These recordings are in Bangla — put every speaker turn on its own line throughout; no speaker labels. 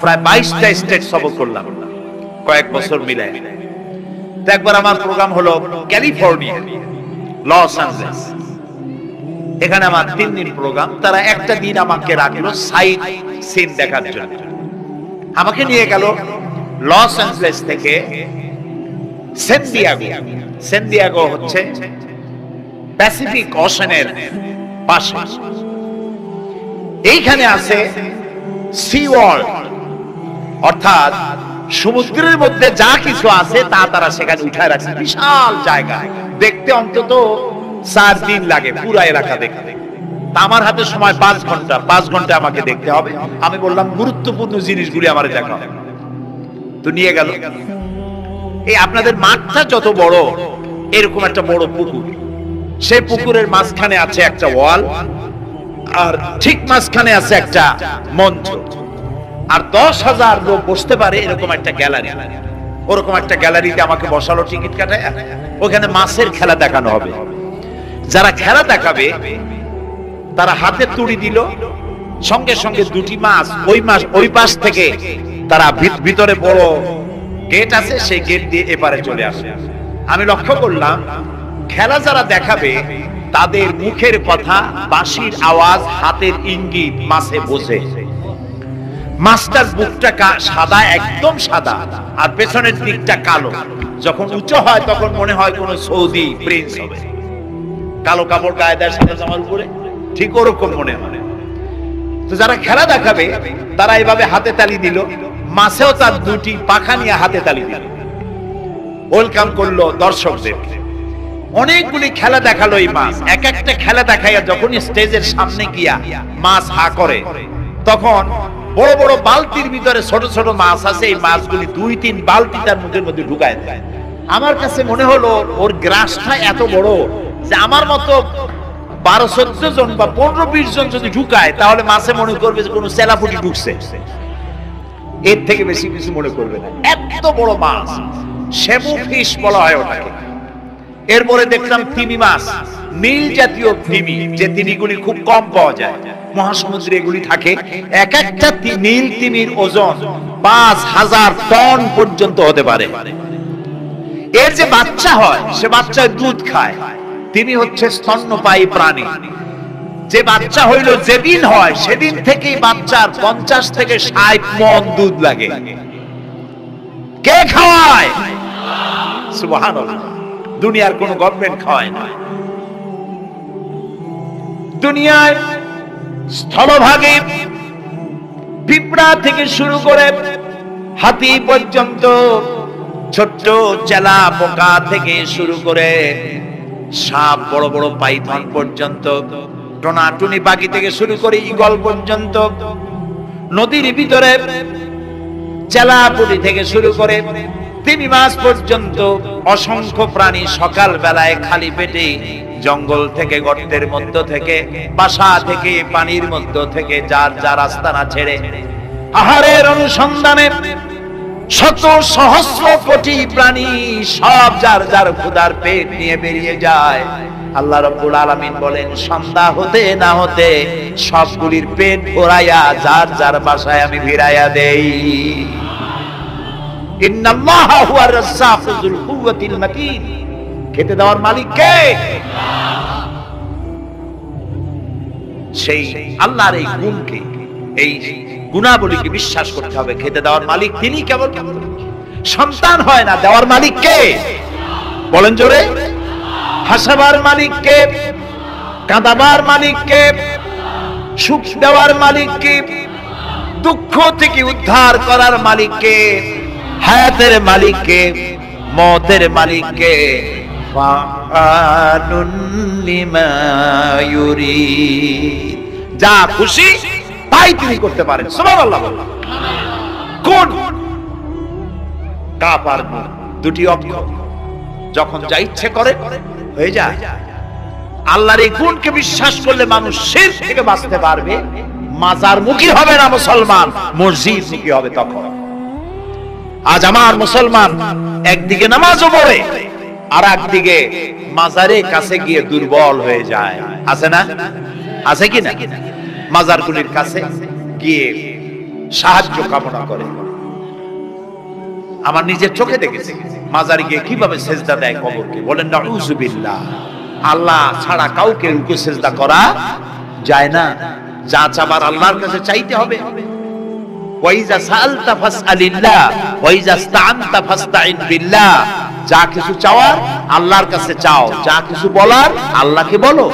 প্রায় 22টা স্টেট সফর করলাম কয়েক বছর মিলে। তো একবার আমার প্রোগ্রাম হলো ক্যালিফোর্নিয়া, লস অ্যাঞ্জেলেস। এখানে আমার 3 দিন প্রোগ্রাম। তারা একটা দিন আমাকে রাখলো সাইট সিন দেখার জন্য। আমাকে নিয়ে গেল লস অ্যাঞ্জেলেস থেকে সান দিয়েগো। সান দিয়েগো হচ্ছে প্যাসিফিক ওশানের পাশে। এইখানে আছে সি ওয়ার্ল্ড, অর্থাৎ সমুদ্রের মধ্যে যা কিছু আছে তা তারা সেখানে উঠায় রাখছে। বিশাল জায়গা, দেখতে অন্তত 4 দিন লাগে পুরো এলাকা দেখতে। আমার হাতে সময় 5 ঘন্টা, 5 ঘন্টা আমাকে দেখতে হবে। আমি বললাম গুরুত্বপূর্ণ জিনিসগুলি আমার দেখা হবে। তো নিয়ে গেল। এই আপনাদের মাঠটা যত বড়, এরকম একটা বড় পুকুর, সেই পুকুরের মাঝখানে আছে একটা ওয়াল, আর ঠিক মাঝখানে আছে একটা মঞ্চ, আর 10,000 লোক বসতে পারে এরকম একটা গ্যালারি। ওরকম একটা গ্যালারিতে আমাকে বসালো টিকিট কাটায়। ওখানে মাছের খেলা দেখানো হবে। যারা খেলা দেখাবে তারা হাতে তুড়ি দিল, সঙ্গে সঙ্গে 2টি মাছ ওই পাশ থেকে তারা ভিতরে বড় গেট আছে, সেই গেট দিয়ে এপারে চলে আসে। আমি লক্ষ্য করলাম খেলা যারা দেখাবে তাদের মুখের কথা, বাঁশির আওয়াজ, হাতের ইঙ্গিত মাছে বোঝে। মাছটার বুকটা সাদা, একদম সাদা, আর পেছনের দিকটা কালো। যখন উঁচু হয় তখন মনে হয় কোন সৌদি প্রিন্স হবে। কালো কাপড় গায়ে দেয় সাদা জামার উপরে, ঠিক ওরকম মনে হয়। তো যারা খেলা দেখাবে তারা এইভাবে হাতে তালি দিল, মাছেও তার 2টি পাখা নিয়ে হাতে তালি দিল, ওয়েলকাম করলো দর্শকদের। অনেকগুলি খেলা দেখালো এই মাছ। এক একটা খেলা দেখাইয়া যখন স্টেজের সামনে গিয়া মাছ হা করে, তখন বড় বড় বালতির ভিতরে ছোট ছোট মাছ আছে। এই মাছগুলি 2-3 বালতি তার মুখের মধ্যে ঢুকায় দেয়। আমার কাছে মনে হলো ওর গ্রাসটা এত বড় যে আমার মতো 12-14 জন বা 15-20 জন যদি ঢুকায় তাহলে মাছে মনে করবে যে কোনো সেলাপুটি ঢুকছে। এর থেকে বেশি কিছু মনে করবে না। এত বড় মাছ, সেমু ফিশ বলা হয় ওটাকে। এরপরে দেখলাম তিমি মাছ, নীল জাতীয় তিমি, যে তিমিগুলি খুব কম পাওয়া যায় মহাসমুদ্রে, এগুলি থাকে। এক একটা নীল তিমির ওজন 5,000 টন পর্যন্ত হতে পারে। এর যে বাচ্চা হয় সে বাচ্চা দুধ খায়। তিমি হচ্ছে স্তন্যপায়ী প্রাণী। যে বাচ্চা হইল যেদিন হয় সেদিন থেকেই বাচ্চার 50 থেকে 60 মণ দুধ লাগে। কে খাওয়ায়? সুবহানাল্লাহ। দুনিয়ার কোন গভর্নমেন্ট খাওয়ায় না। দুনিয়ায় স্থলভাগে পিঁপড়া থেকে শুরু করে হাতি পর্যন্ত, ছোট্ট চেলা পোকা থেকে শুরু করে সাপ, বড় বড় পাইথন পর্যন্ত, টোনাটুনি পাখি থেকে শুরু করে ঈগল পর্যন্ত, নদীর ভিতরে চেলাপুলি থেকে শুরু করে তিমি মাছ পর্যন্ত অসংখ্য প্রাণী সকাল বেলায় খালি পেটে জঙ্গল থেকে, গর্তের মধ্য থেকে, বাসা থেকে, পানির মধ্য থেকে যার যার আস্তানা ছেড়ে আহারের অনুসন্ধানে শত সহস্র কোটি প্রাণী সব যার যার ক্ষুধার পেট নিয়ে বেরিয়ে যায়। আল্লাহ রাব্বুল আলামিন বলেন, সন্ধ্যা হতে না হতে সবগুলির পেট ভরাইয়া যার যার বাসায় আমি ফিরাইয়া দেই। ইন্নাল্লাহা হুয়ার রাজ্জাকু যুল কুওয়াতিল মাতিন। খেতে দেওয়ার মালিক কে? সেই আল্লাহর এই গুণকে, এই গুণাবলীকে বিশ্বাস করতে হবে। খেতে দেওয়ার মালিক তিনি। কেবল সন্তান হয় না, দেওয়ার মালিক কে? বলেন জোরে। হাসাবার মালিক কে? কাঁদাবার মালিক কে? সুখ দেওয়ার মালিক কে? দুঃখ থেকে উদ্ধার করার মালিক কে? হায়াতের মালিক কে? মওতের মালিক কে? ফাআলুন লিমা ইউরিদ। যা খুশি তাই তিনি করতে পারেন। সুবহানাল্লাহ। কোন কাফ আর নুন, 2টি অক্ষর, যখন যা ইচ্ছে করে হয়ে যায়। আল্লাহর এই গুণকে বিশ্বাস করলে মানুষ শিরক থেকে বাঁচতে পারবে। মাজার মুখী হবে না মুসলমান, মসজিদ মুখী হবে তখন। আজ আমার মুসলমান একদিকে নামাজও পড়ে আর একদিকে মাজারের কাছে গিয়ে দুর্বল হয়ে যায়। আছে না? আছে কি না? মাজারগুলির কাছে গিয়ে সাহায্য কামনা করে। আমার নিজের চোখে দেখেছি মাজারে গিয়ে কিভাবে সেজদা দেয় কবরকে। বলেন নাউযুবিল্লাহ। আল্লাহ ছাড়া কাউকে রুকু সেজদা করা যায় না। যা চাবার আল্লাহর কাছে চাইতে হবে। ওয়াইজা সাআলতা ফাসআলিল্লাহ ওয়াইজা ইসতাআনতা ফাসতাইন বিল্লাহ। যা কিছু চাওয়ার আল্লাহর কাছে চাও, যা কিছু বলার আল্লাহকে বলো।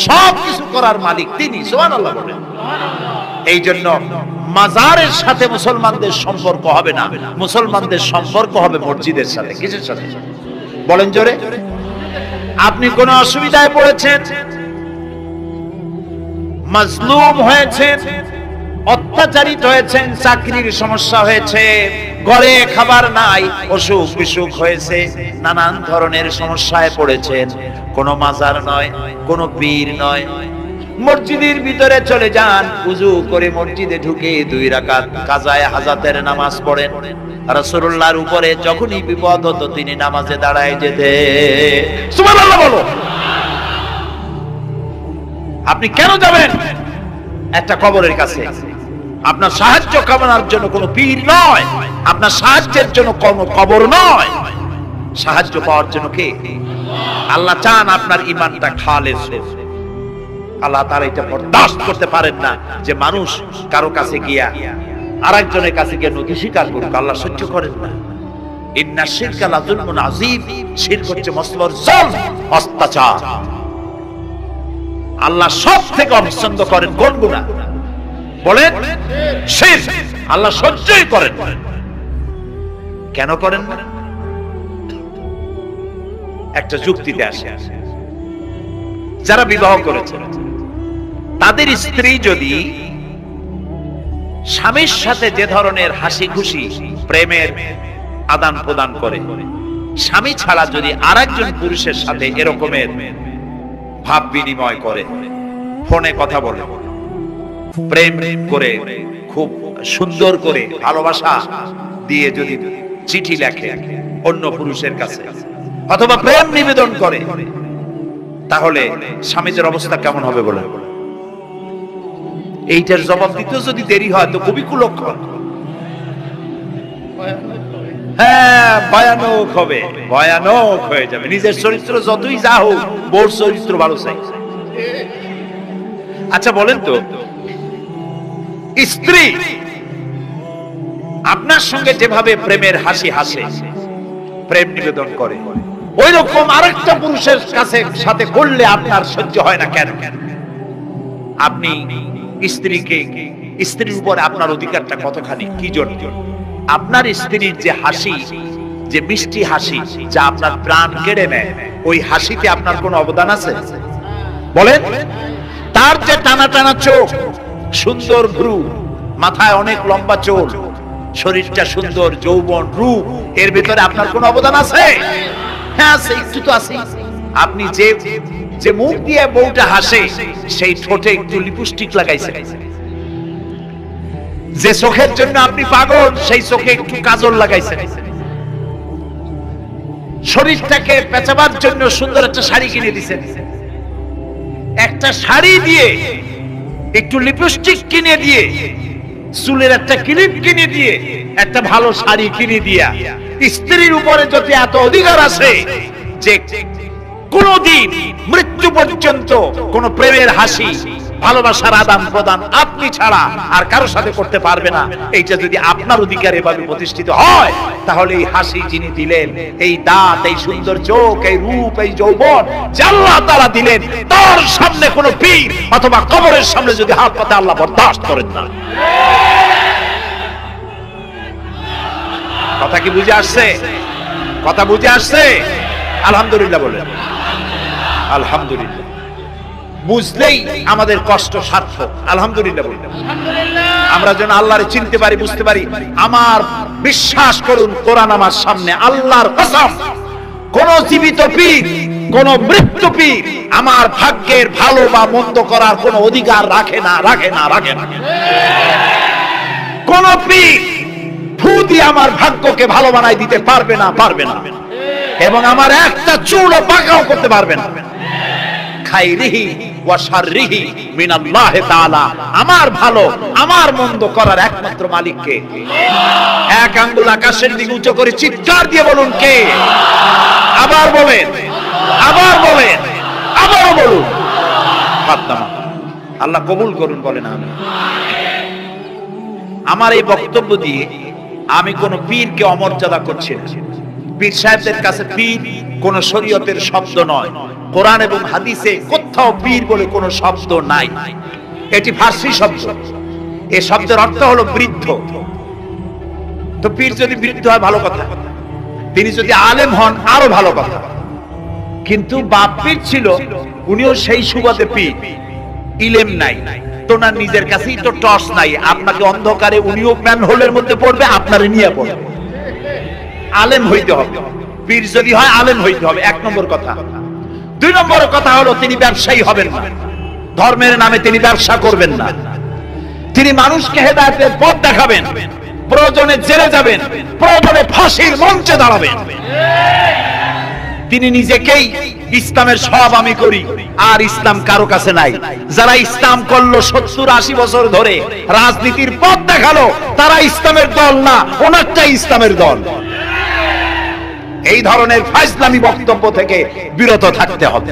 সব কিছু করার মালিক তিনি। সুবহানাল্লাহ বলেন। এই জন্য মাজারের সাথে মুসলমানদের সম্পর্ক হবে না, মুসলমানদের সম্পর্ক হবে মসজিদের সাথে। কিসের সাথে? বলেন জোরে। আপনি কোন অসুবিধায় পড়েছেন, মাজলুম হয়েছেন, অত্যাচারিত হয়েছেন, চাকরির সমস্যা হয়েছে, ঘরে খাবার নাই, অসুখ বিসুখ হয়েছে, নানান ধরনের সমস্যায় পড়েছেন, কোন মাজার নয়, কোন পীর নয়, মসজিদের ভিতরে চলে যান, ওযু করে মসজিদে ঢুকে 2 রাকাত কাজায়ে হাজাতের নামাজ পড়েন। রাসূলুল্লাহর উপরে যখনই বিপদ হতো তিনি নামাজে দাঁড়ায় যেতেন। সুবহানাল্লাহ বলো। আপনি কেন যাবেন একটা কবরের কাছে? আপনার সাহায্য কামনার জন্য কোনো পীর নয়, আপনার সাহায্যের জন্য কোনো কবর নয়। সাহায্য পাওয়ার জন্য কে? আল্লাহ চান আপনার ঈমানটা খালেস হোক। আল্লাহ তাআলা এটা বরদাস্ত করতে পারেন না যে মানুষ কারো কাছে গিয়া আরেকজনের কাছে গিয়ে নথি স্বীকার করুক। আল্লাহ সহ্য করেন না। ইন্না শিরকা লাযুলমুন আযীম। শিরক হচ্ছে মস্ত বড় জুলম, অত্যাচার। আল্লাহ সব থেকে অপছন্দ করেন কোন গুনাহ? বলেন শিরক। আল্লাহ সহ্যই করেন। কেন করেন না? একটা যুক্তিতে আসে। যারা বিবাহ করেছে তাদের স্ত্রী যদি স্বামীর সাথে যে ধরনের হাসি খুশি প্রেমের আদান প্রদান করে, স্বামী ছাড়া যদি আরেকজন পুরুষের সাথে এরকমের ভাব বিনিময় করে, ফোনে কথা বলে, প্রেম করে, খুব সুন্দর করে ভালোবাসা দিয়ে যদি চিঠি লেখে অন্য পুরুষের কাছে, অথবা প্রেম নিবেদন করে, তাহলে স্বামীদের অবস্থা কেমন হবে বলে? এইটার জবাব দিতে যদি দেরি হয় তো খুবই কুলক্ষণ। হ্যাঁ, ভয়ানক হবে, ভয়ানক হয়ে যাবে। নিজের চরিত্র যতই যা হোক, বউর চরিত্র ভালো চাই। আচ্ছা বলেন তো, স্ত্রী আপনার সঙ্গে যেভাবে প্রেমের হাসি হাসে, প্রেম নিবেদন করে, ওই রকম আরেকটা পুরুষের কাছে সাথে করলে আপনার সহ্য হয় না কেন? আপনি স্ত্রীর উপর আপনার অধিকারটা কতখানি, কি জন্য? আপনার স্ত্রীর যে হাসি, যে মিষ্টি হাসি, যা আপনার প্রাণ কেড়ে নেয়, ওই হাসিতে আপনার কোনো অবদান আছে? বলেন। তার যে টানা টানা চোখ, সুন্দর ভ্রু, মাথায় অনেক লম্বা চুল, শরীরটা সুন্দর, যৌবন, রূপ, এর ভিতরে আপনার কোনো অবদান আছে? হ্যাঁ আছে, একটু তো আছে। আপনি যে মুখ দিয়ে বউটা হাসে, সেই ঠোঁটে একটু লিপস্টিক লাগাইছে। যে চোখের জন্য আপনি পাগল, সেই চোখে একটু কাজল লাগাইছে। শরীরটাকে পেঁচাবার জন্য সুন্দর একটা শাড়ি কিনে দিয়েছেন। একটা শাড়ি দিয়ে, একটু লিপস্টিক কিনে দিয়ে, চুলের একটা ক্লিপ কিনে দিয়ে, একটা ভালো শাড়ি কিনে দিয়া, স্ত্রীর উপরে যদি এত অধিকার আছে যে কোনদিন মৃত্যু পর্যন্ত কোন প্রেমের হাসি, ভালোবাসার আদান প্রদান আপনি ছাড়া আর কারো সাথে করতে পারবে না, এইটা যদি আপনার অধিকার এভাবে প্রতিষ্ঠিত হয়, তাহলে এই হাসি যিনি দিলেন, এই দাঁত, এই সুন্দর চোখ, এই রূপ, এই যৌবন যে আল্লাহ তাআলা দিলেন, তার সামনে কোনো পীর অথবা কবরের সামনে যদি হাত পাতে আল্লাহ বরদাস্ত করেন না। কথা কি বুঝে আসছে? কথা বুঝে আসছে? আলহামদুলিল্লাহ বলেন। আলহামদুলিল্লাহ। বুঝলেই আমাদের কষ্ট সার্থক। আলহামদুলিল্লাহ বলেন। আমরা যেন আল্লাহরে চিনতে পারি, বুঝতে পারি। আমার বিশ্বাস করুন, কোরআন আমার সামনে, আল্লাহর কসম, কোন জীবিত পীর, কোন মৃত্যু পীর আমার ভাগ্যের ভালো বা মন্দ করার কোন অধিকার রাখে না, রাখে না, রাখে না। কোন পীর ফু দিয়ে আমার ভাগ্যকে ভালো বানাই দিতে পারবে না, পারবে না, এবং আমার একটা চুলও পাকাও করতে পারবে না। খাইরিহি ওয়া শাররিহি মিনাল্লাহি তাআলা। আমার ভালো আমার মন্দ করার একমাত্র মালিক কে? এক আঙ্গুল আকাশের দিকে উঁচু করে চিৎকার দিয়ে বলুন কে? আবার বলেন, আবার বলেন, আবারও বলুন। আল্লাহ কবুল করুন, বলেন আমিন। আমার এই বক্তব্য দিয়ে আমি কোন পীরকে অমর্যাদা করছি না। পীর সাহেবদের কাছে পীর কোন শরীয়তের শব্দ নয়। কোরআন এবং হাদিসে কোথাও পীর বলে কোন শব্দ নাই। এটি ফার্সি শব্দ। এই শব্দের অর্থ হলো বৃদ্ধ। তো পীর যদি বৃদ্ধ হয় ভালো কথা, তিনি যদি আলেম হন আরো ভালো কথা। কিন্তু বাপ পীর ছিল, উনিও সেই সুবাদে পীর। ইলেম নাই তো না, নিজের কাছেই তো টর্চ নাই। আপনাকে অন্ধকারে উনিও ম্যানহোলের মধ্যে পড়বে, আপনারে নিয়ে পড়বে। আলেম হইতে হবে, পীর যদি হয় আলেম হইতে হবে, এক নম্বর কথা। দুই নম্বর কথা হলো তিনি ব্যবসায়ী হবেন না। ধর্মের নামে তিনি ব্যবসা করবেন না। তিনি মানুষকে হেদায়েতের পথ দেখাবেন, প্রয়োজনে জেলে যাবেন, প্রয়োজনে ফাঁসির মঞ্চে দাঁড়াবেন। তিনি নিজেকেই ইসলামের সব আমি করি, আর ইসলাম কারো কাছে নাই। যারা ইসলাম করলো 70-80 বছর ধরে, রাজনীতির পথ দেখালো, তারা ইসলামের দল না, ওনারটাই ইসলামের দল। এই ধরনের ফাজলামি বক্তব্য থেকে বিরত থাকতে হবে।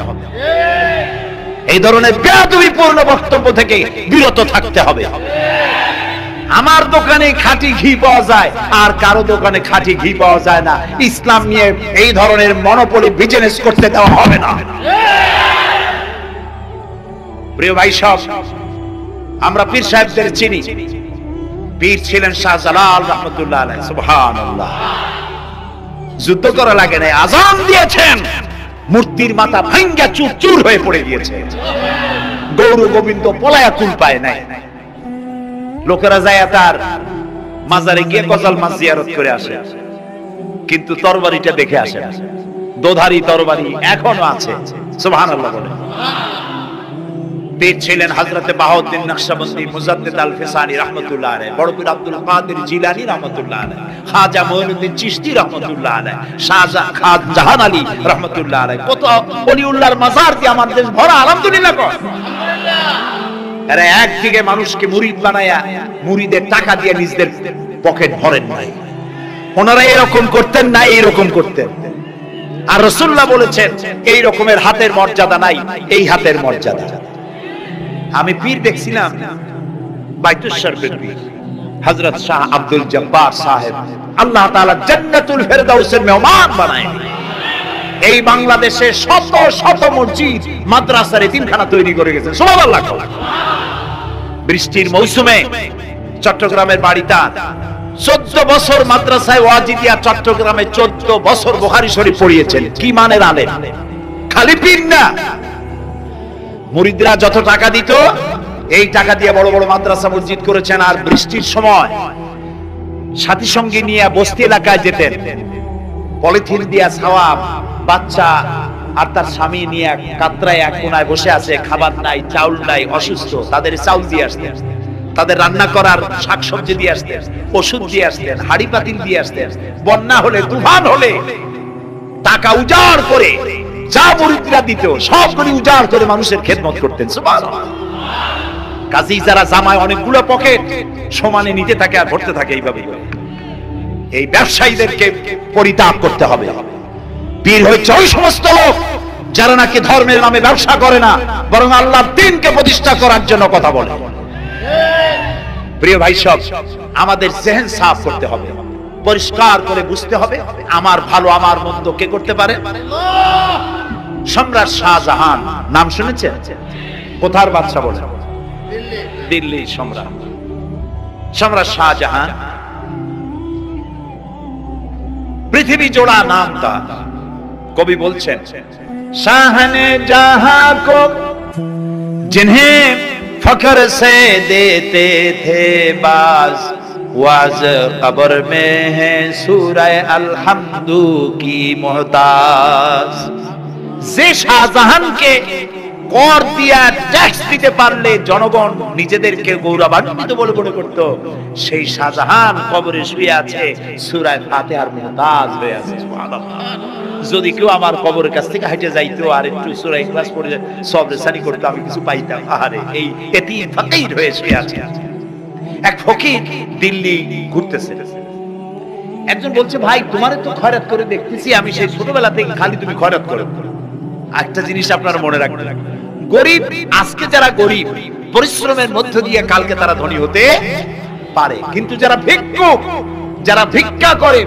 এই ধরনের বেয়াদবিপূর্ণ বক্তব্য থেকে বিরত থাকতে হবে। আমার দোকানে খাঁটি ঘি পাওয়া যায়, আর কারো দোকানে খাঁটি ঘি পাওয়া যায় না। ইসলাম নিয়ে এই ধরনের মনোপলি বিজনেস করতে দেওয়া হবে না। প্রিয় ভাই সব, আমরা পীর সাহেবদের চিনি। পীর ছিলেন শাহজালাল রাহমাতুল্লাহ আলাইহি। সুবহানাল্লাহ। যুদ্ধ করা লাগে না, আযান দিয়েছেন, মূর্তির মাথা ভাঙ্গা চুর চুর হয়ে পড়ে গিয়েছে। গৌর গোবিন্দ পলায়া কুল পায় নাই। লোকেরা যায় তার মাজারে গিয়ে গজাল মাছ জিয়ারত করে আসে, কিন্তু তরবারিটা দেখে আসে। দোধারি তরবারি এখনো আছে। সুবহানাল্লাহ বলে। পীর ছিলেন হযরতে বাহাউদ্দিন নকশবন্দি মুজাদ্দিদ আল ফিসানি রাহমাতুল্লাহ আলাইহি, বড় পীর আব্দুল কাদের জিলানী রাহমাতুল্লাহ আলাইহি, খাজা মুঈনুদ্দিন চিশতি রাহমাতুল্লাহ আলাইহি, শাহজাহান আলী রাহমাতুল্লাহ আলাইহি। কত ওলিউল্লাহর মাজার দিয়ে আমার দেশ ভরা। আলহামদুলিল্লাহ কর। এরা একদিকে মানুষকে মুরিদ বানায়া মুরিদের টাকা দিয়ে নিজেদের পকেট ভরেন নাই। ওনারা এরকম করতেন না, এইরকম করতেন। আর রাসূলুল্লাহ বলেছেন এই রকমের হাতের মর্যাদা নাই, এই হাতের মর্যাদা। আমি পীর দেখছিলাম, বাইতুল শরফের পীর হযরত শাহ আব্দুল জব্বার সাহেব, আল্লাহ তাআলা জান্নাতুল ফেরদাউসের মেহমান বানায়। এই বাংলাদেশে শত শত মসজিদ মাদ্রাসার এতিমখানা তৈরি করে গেছেন। সুবহানাল্লাহ। বৃষ্টির মৌসুমে চট্টগ্রামের বাড়িটা 14 বছর মাদ্রাসায় ওয়াজিদিয়া চট্টগ্রামে 14 বছর বুখারী শরীফ পড়িয়েছেন। কি মানের আলেম, খালি পীর না। মুরিদরা যত টাকা দিত, এই টাকা দিয়ে বড় বড় মাদ্রাসা মসজিদ করেছেন। আর বৃষ্টির সময় সাথী সঙ্গী নিয়ে বস্তি এলাকায় যেতেন, পলিথিন দিয়া ছাওয়া, বাচ্চা আর তার স্বামী নিয়ে কাতরায় এক কোনায় বসে আছে, খাবার নাই, চাউল নাই, অসুস্থ। তাদের চাউল দিয়ে আসতেন, তাদের রান্না করার শাকসবজি দিয়ে আসতেন, ওষুধ দিয়ে আসতেন, হাড়ি পাতিল দিয়ে আসতেন। বন্যা হলে, তুফান হলে টাকা উজাড় করে যা মুরিদরা দিত সবগুলি উজাড় করে মানুষের খেদমত করতেন। সুবহানাল্লাহ। কাজী যারা জামায় অনেকগুলো পকেট সমানে নিতে থাকে আর ভরতে থাকে, এইভাবে এই ব্যবসায়ীদেরকে পরিত্যাগ করতে হবে। পীর হচ্ছে ওই সমস্ত লোক যারা নাকি ধর্মের নামে ব্যবসা করে না, বরং আল্লাহর দ্বীনকে প্রতিষ্ঠা করার জন্য কথা বলে। প্রিয় ভাই সব, আমাদের জেহেন সাফ করতে হবে, পরিষ্কার করে বুঝতে হবে আমার ভালো আমার মন্দ কে করতে পারে। সম্রাট শাহজাহান নাম শুনেছেন? কোথার বাদশা বলে? দিল্লি সম্রাট। সম্রাট শাহজাহান পৃথিবী জোড়া নাম তার। কবি বলছেন, শাহনে জাহাं को जिन्हें फख्र से देते थे बाज, वाज कब्र में है सूरह अलहम्दु की मोहताज। যে শাহজাহানকে কর দিয়া ট্যাক্স দিতে পারলে জনগণ নিজেদেরকে গৌরবান্বিত বলে মনে করত, সেই শাহজাহান কবরে শুয়ে আছে, সূরা ফাতিহার মুহতাজ হয়ে আছে। সুবহানাল্লাহ। যদি কেউ আমার কবরের কাছ থেকে হাইটে যাইতো আর একটু সূরা ইখলাস পড়ে সবরেসানি করতো, আমি কিছু পাইতাম। আরে এই এতিম ফাকির হয়ে শুয়ে আছে। এক ফকির দিল্লি ঘুরতেছে, একজন বলছে, ভাই তোমারে তো খয়রাত করে দেখতেছি, আমি সেই ছোটবেলা থেকে খালি তুমি খয়রাত করো। একটা জিনিস আপনারা মনে রাখবেন, গরিব আজকে যারা গরিব পরিশ্রমের মধ্য দিয়ে কালকে তারা ধনী হতে পারে, কিন্তু যারা ভিক্ষুক, যারা ভিক্ষা করে,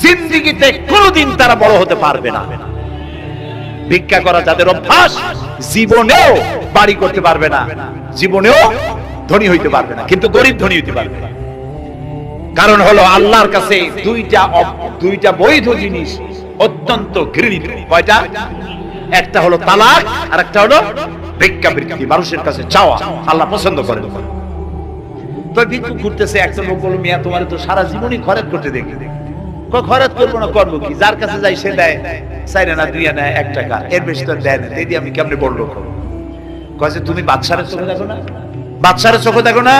জিন্দেগিতে কোনোদিন তারা বড় হতে পারবে না। ভিক্ষা করা যাদের অভ্যাস, জীবনেও বাড়ি করতে পারবে না, জীবনেও ধনী হইতে পারবে না, কিন্তু গরিব ধনী হইতে পারবে না। কারণ হলো আল্লাহর কাছে দুইটা বৈধ জিনিস অত্যন্ত ঘৃণিত। কয়টা? একটা হলো তালাক, আর একটা হলো ভিক্ষাবৃত্তি, মানুষের কাছে চাওয়া। আল্লাহ পছন্দ করেন। তো ভিক্ষুক ঘুরতেছে, একটা লোক বলল, মিয়া তোমার তো সারা জীবনই খরচ করতে দেখি। খরচ করবো না, করবো কি? যার কাছে যাই সে দেয় 4 আনা 2 আনা 1 টাকা, এর বেশি তো দেয় না। দিদি আমি কেমনে বললো? কয়েছে তুমি বাদশারের চোখে দেখো না, বাদশারের চোখে দেখো না।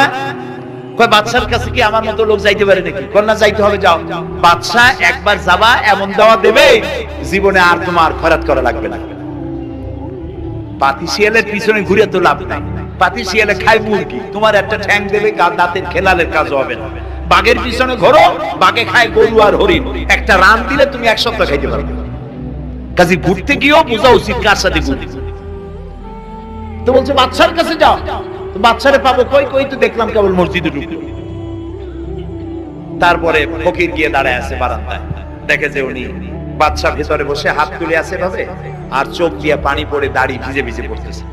কয় বাদশার কাছে কি আমার মতো লোক যাইতে পারে নাকি? কয় না, যাইতে হবে, যাও। বাদশা একবার যাবা, এমন দেওয়া দেবে জীবনে আর তোমার খরচ করা লাগবে না। পাতি শিয়ালের পিছনে ঘুরে তো লাভ নাই। পাতি শিয়ালে খায় মুরগি, তোমার একটা ঠ্যাং দেবে, দাঁতের খেলালের কাজ হবে না। বাঘের পিছনে ঘোরো, বাঘে খায় গরু আর হরিণ, একটা রান দিলে তুমি 1 সপ্তাহ খাইতে পারবে। কাজে ঘুরতে গিয়েও বোঝা উচিত কার সাথে ঘুরতে। তো বলছে বাদশার কাছে যাও। তো বাদশারে পাবো কই? কই তো দেখলাম কেবল মসজিদে ঢুকলো। তারপরে ফকির গিয়ে দাঁড়ায় আছে বারান্দায়, দেখে যে উনি বাদশা ভেতরে বসে হাত তুলে আছে ভাবে, আর চোখ দিয়ে পানি পড়ে দাড়ি ভিজে ভিজে পড়তেছে।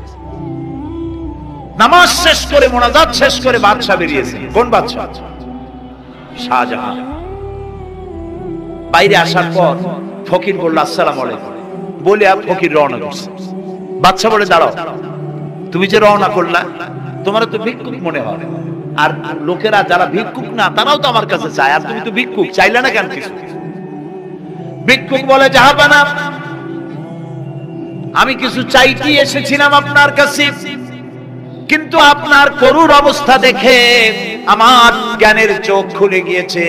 নামাজ শেষ করে, মোনাজাত শেষ করে বাদশা বেরিয়েছে। কোন বাদশা? শাহজাহান। বাইরে আসার পর ফকির বলল, আসসালামু আলাইকুম বলে ফকির রওনা করছে। বাদশা বলে, দাঁড়াও, তুমি যে রওনা করলা, তোমার তো ভিক্ষুক মনে হয়, আর লোকেরা যারা ভিক্ষুক না তারাও তো আমার কাছে চায়, আর তুমি তো ভিক্ষুক, চাইলে না কেন কিছু? ভিক্ষুক বলে, জাহাপানা, আমি কিছু চাইতে এসেছিলাম আপনার কাছে, কিন্তু আপনার করুণ অবস্থা দেখে আমার জ্ঞানের চোখ খুলে গিয়েছে।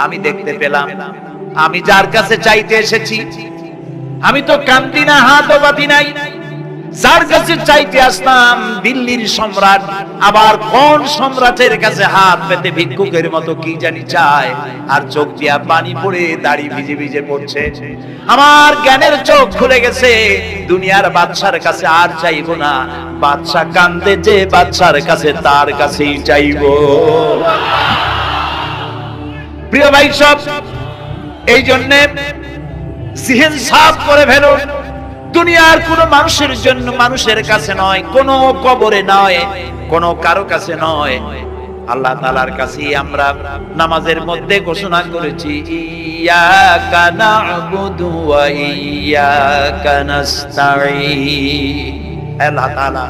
আমি দেখতে পেলাম আমি যার কাছে চাইতে এসেছি, আমি তো কান্দি না, হাতও বাঁধি নাই। যার কাছে চাইতে আসলাম দিল্লির সম্রাট, আবার কোন সম্রাটের কাছে হাত পেতে ভিক্ষুকের মতো কি জানি চায়, আর চোখ দিয়া পানি পড়ে দাড়ি ভিজে ভিজে পড়ছে। আমার জ্ঞানের চোখ খুলে গেছে, দুনিয়ার বাদশার কাছে আর চাইবো না। বাদশা কান্দে যে বাদশার কাছে, তার কাছেই চাইবো। প্রিয় ভাই সব, এই জন্য জিহ্ন সাফ করে ফেলো। দুনিয়ার কোন মানুষের জন্য, মানুষের কাছে নয়, কোন কবরে নয়, কোন কারো কাছে নয়, আল্লাহ তাআলার কাছে আমরা নামাজের মধ্যে ঘোষণা করেছি, ইয়াকা না'বুদু ওয়া ইয়াকা নাস্তাঈন। আল্লাহ তাআলা,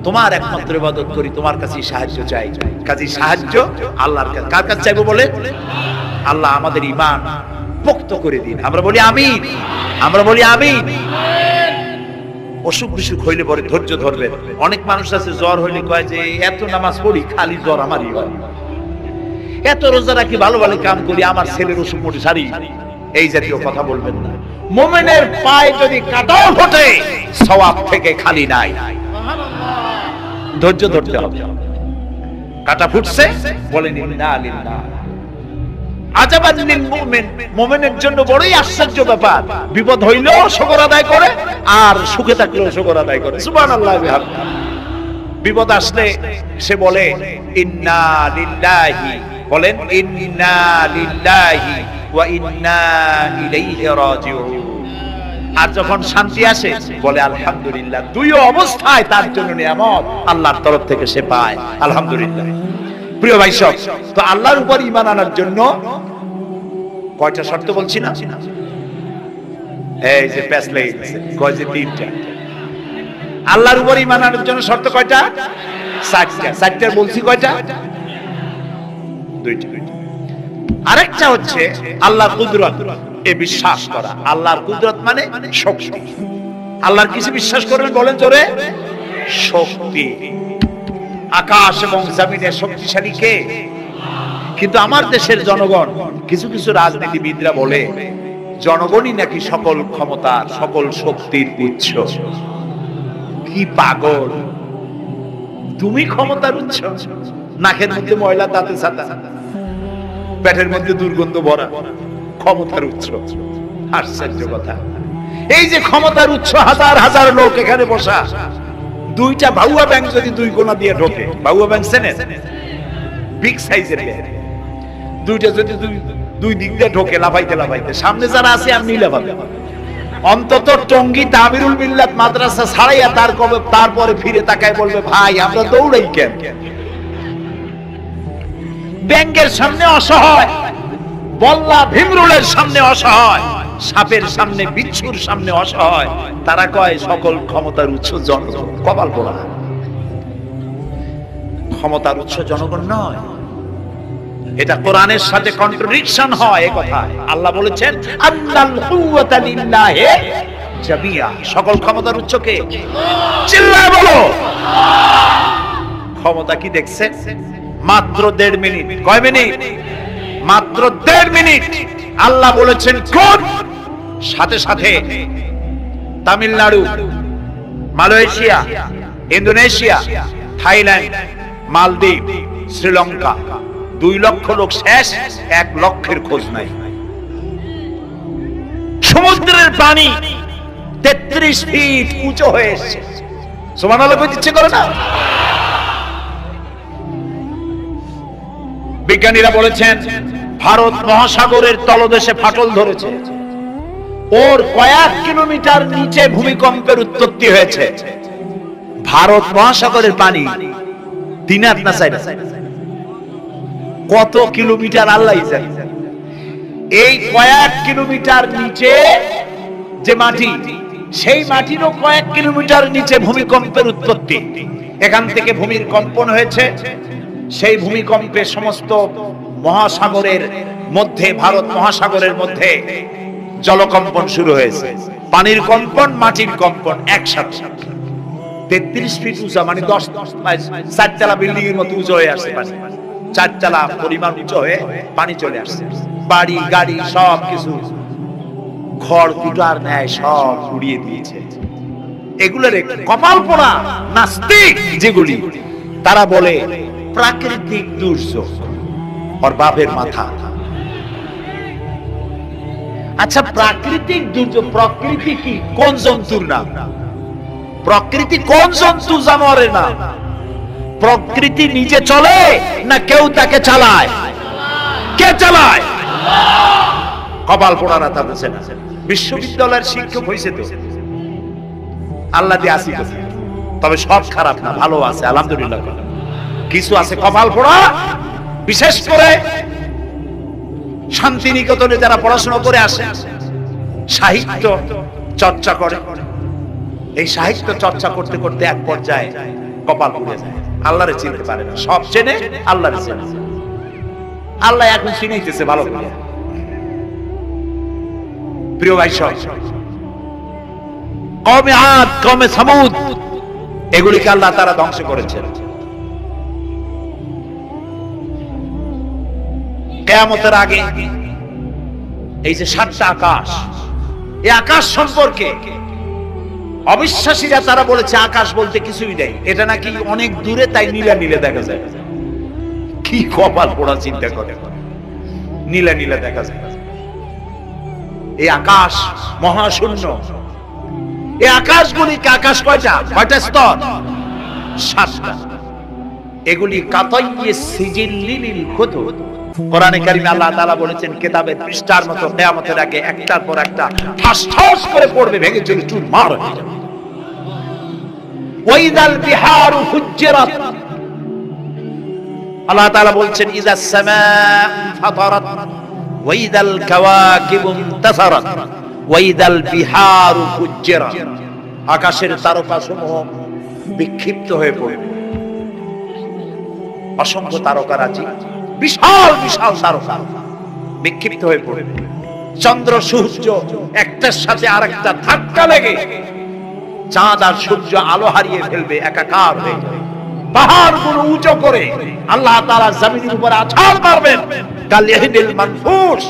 তোমার একমাত্র ইবাদত করি, তোমার কাছে সাহায্য চাই। কাজে সাহায্য আল্লাহর কাছে। কার কাছে চাইবো বলে? আল্লাহ আমাদের ঈমান পোক্ত করে দিন। আমরা বলি আমিন, আমরা বলি আমিন। অসুখ বিসুখ হইলে পরে ধৈর্য ধরবেন। অনেক মানুষ আছে জ্বর হইলে কয় যে এত নামাজ পড়ি খালি জ্বর আমারই হয়, এত রোজা রাখি, ভালো ভালো কাম করি, আমার ছেলের অসুখ মোটে সারি। এই জাতীয় কথা বলবেন না। মুমিনের পায়ে যদি কাঁটাও ফোটে, সওয়াব থেকে খালি নাই। ধৈর্য ধরতে হবে। কাঁটা ফুটছে, বলেন ইন্না লিল্লাহ। আজাবান লিল মুমিন, মুমিনের জন্য বড়ই আশ্চর্য ব্যাপার, বিপদ হইলেও শুকর আদায় করে, আর সুখে থাকলেও শুকর আদায় করে। সুবহানাল্লাহ। বিপদ আসলে সে বলে ইন্না লিল্লাহি, বলেন ইন্না লিল্লাহি ওয়া ইন্না ইলাইহি রাজিউন। আর যখন শান্তি আসে বলে আলহামদুলিল্লাহ। দুই অবস্থায় তার জন্য নিয়ামত আল্লাহর তরফ থেকে সে পায়, আলহামদুলিল্লাহ। প্রিয় ভাই সব, তো আল্লাহর উপর ঈমান আনার জন্য কয়টা শর্ত বলছি না? এই যে প্যাচ লেগে গেছে, কয় যে 3টা। আল্লাহর উপর ঈমান আনার জন্য শর্ত কয়টা? 4টা। 4টার বলছি কয়টা? 2টা। আরেকটা হচ্ছে আল্লাহর কুদরত, এ বিশ্বাস করা। আল্লাহর কুদরত মানে শক্তি। আল্লাহর কিছু বিশ্বাস করবেন, বলেন জোরে, শক্তি। আকাশ এবং জমিনের শক্তিশালী কে? কিন্তু আমার দেশের জনগণ, কিছু কিছু রাজনীতিবিদরা বলে জনগণই নাকি সকল ক্ষমতার সকল শক্তির উৎস। কি পাগল! তুমি ক্ষমতার উৎস? নাকের মধ্যে ময়লা, দাঁতে ছাতা, পেটের মধ্যে দুর্গন্ধ ভরা, ক্ষমতার উৎস? আশ্চর্য কথা। এই যে ক্ষমতার উৎস, হাজার হাজার লোক এখানে বসা, দুইটা ভাউয়া ব্যাংক যদি দুই কোণা দিয়ে ঢোকে, ভাউয়া ব্যাংক চেনেন? বিগ সাইজের ব্যাংক, দুইটা যদি দুই দিক দিয়ে ঢোকে লাফাইতে লাফাইতে, সামনে যারা আছে আপনি লাফাবেন। অন্তত টঙ্গী তামিরুল মিল্লাত মাদ্রাসা ছাড়াইয়া তারপরে ফিরে তাকায় বলবে, ভাই আমরা দৌড়াই কেন? ব্যাংকের সামনে অসহায়, বল্লা ভীমরুলের সামনে অসহায়, সাপের সামনে, বিচ্ছুর সামনে অসহায়, তারা কয় সকল ক্ষমতার উৎস জনগণ। কপাল পোড়া! ক্ষমতার উৎস জনগণ নয়, এটা কোরআনের সাথে কন্ট্রাডিকশন হয়। এই কথা আল্লাহ বলেছেন, আন্নাল কুওয়াতা লিল্লাহি জামিয়া। সকল ক্ষমতার উৎস কে? চিল্লায় বলো। ক্ষমতা কি দেখছেন? মাত্র 1.5 মিনিট। কয় মিনিট? মাত্র 1.5 মিনিট। আল্লাহ বলেছেন কোন, সাথে সাথে তামিলনাড়ু, মালয়েশিয়া, ইন্দোনেশিয়া, থাইল্যান্ড, মালদ্বীপ, শ্রীলঙ্কা, 2 লক্ষ লোক শেষ, 1 লক্ষের খোঁজ নাই। সমুদ্রের পানি 33 ফিট উঁচু হয়ে এসেছে। সুবহানাল্লাহ বলতে ইচ্ছে করে না? বিজ্ঞানীরা বলেছেন ভারত মহাসাগরের তলদেশে ফাটল ধরেছে, ওর কয়েক কিলোমিটার নিচে ভূমিকম্পের উৎপত্তি হয়েছে। ভারত মহাসাগরের পানি 3 হাত না 4 হাত, কত কিলোমিটার আল্লাহই জানে। এই কয়েক কিলোমিটার নিচে যে মাটি, সেই মাটিরও কয়েক কিলোমিটার নিচে ভূমিকম্পের উৎপত্তি। এখান থেকে ভূমির কম্পন হয়েছে, সেই ভূমিকম্পে সমস্ত মহাসাগরের মধ্যে, ভারত মহাসাগরের মধ্যে জলকম্পন শুরু হয়েছে। পানির কম্পন, মাটির কম্পন একসাথে। 33 ফিট উঁচা, মানে 4 তলা বিল্ডিং এর মতো উঁচু হয়ে আসছে পানি। 4 তলা পরিমাণ উঁচু হয়ে পানি চলে আসছে। বাড়ি গাড়ি সব কিছু খড় কুটার ন্যায় সব উড়িয়ে দিয়েছে। এগুলোর কপাল পোড়া নাস্তিক যেগুলি, তারা বলে প্রাকৃতিক দুর্যোগ। আর বাপের মাথা। আচ্ছা, প্রাকৃতিক দুর্যোগ, প্রকৃতি কি? কোন জন্তুর নাম? প্রকৃতি কোন জন্তু জানোয়ারের নাম? প্রকৃতি নিজে চলে না কেউ তাকে চালায়? কে চালায়? কপাল পোড়ারা তা বুঝে না। বিশ্ববিদ্যালয়ের শিক্ষক হয়েছে তো, আল্লাহ দিয়ে আসি, তবে সব খারাপ না, ভালো আছে আলহামদুলিল্লাহ। কিছু আছে কপাল পোড়া, বিশেষ করে শান্তিনিকেতনে যারা পড়াশোনা করে আসে, সাহিত্য চর্চা করে, এই সাহিত্য চর্চা করতে করতে এক পর্যায়ে কপাল পুড়ে যায়, আল্লাহরে চিনতে পারে না। সব চেনে, আল্লাহরে চেনে। আল্লাহ এখন চিনাইতেছে ভালো করে। প্রিয় ভাই, সব কওমে আদ, কওমে সামুদ, এগুলিকে আল্লাহ তারা ধ্বংস করেছেন। কিয়ামতের আগে এই যে 7টা আকাশ, এই আকাশ সম্পর্কে অবিশ্বাসীরা তারা বলেছে আকাশ বলতে কিছুই নেই, এটা নাকি অনেক দূরে, তাই নীলা নীলে দেখা যায়। কি কপাল পোড়া! চিন্তা করে, নীলা নীলা দেখা যায়। এই আকাশ মহাশূন্য। এই আকাশগুলিকে, আকাশ কয়টা? কয়টা স্তর? 7টা। এগুলি কাতাইয়ে সিজিল্লিল খুতুব। কোরআনে কারিমে আল্লাহ তাআলা বলেছেন কিতাবের পৃষ্ঠার মতো কিয়ামতের আগে একটার পর একটা ঠাস ঠাস করে পড়বে, ভেঙে চলে চুরমার হয়ে যাবে। ওয়াইদাল বিহারু ফুজ্জিরাত, আল্লাহ তাআলা বলছেন ইযাস সামাউ ফাতারাত ওয়াইদাল কাওয়াকিবু ইনতাসারাত ওয়াইদাল বিহারু ফুজ্জিরাত। আকাশের তারকাসমূহ বিক্ষিপ্ত হয়ে পড়বে। অসংখ্য তারকারাজি, বিশাল বিশাল তারকা বিক্ষিপ্ত হয়ে পড়বে। চন্দ্র সূর্য একটার সাথে আরেকটা ধাক্কা লেগে চাঁদ আর সূর্য আলো হারিয়ে ফেলবে, একাকার হয়ে যাবে। পাহাড়গুলো উঁচু করে আল্লাহ তাআলা জমিনের উপর আছাড় মারবেন। কালিহিল মানফুস,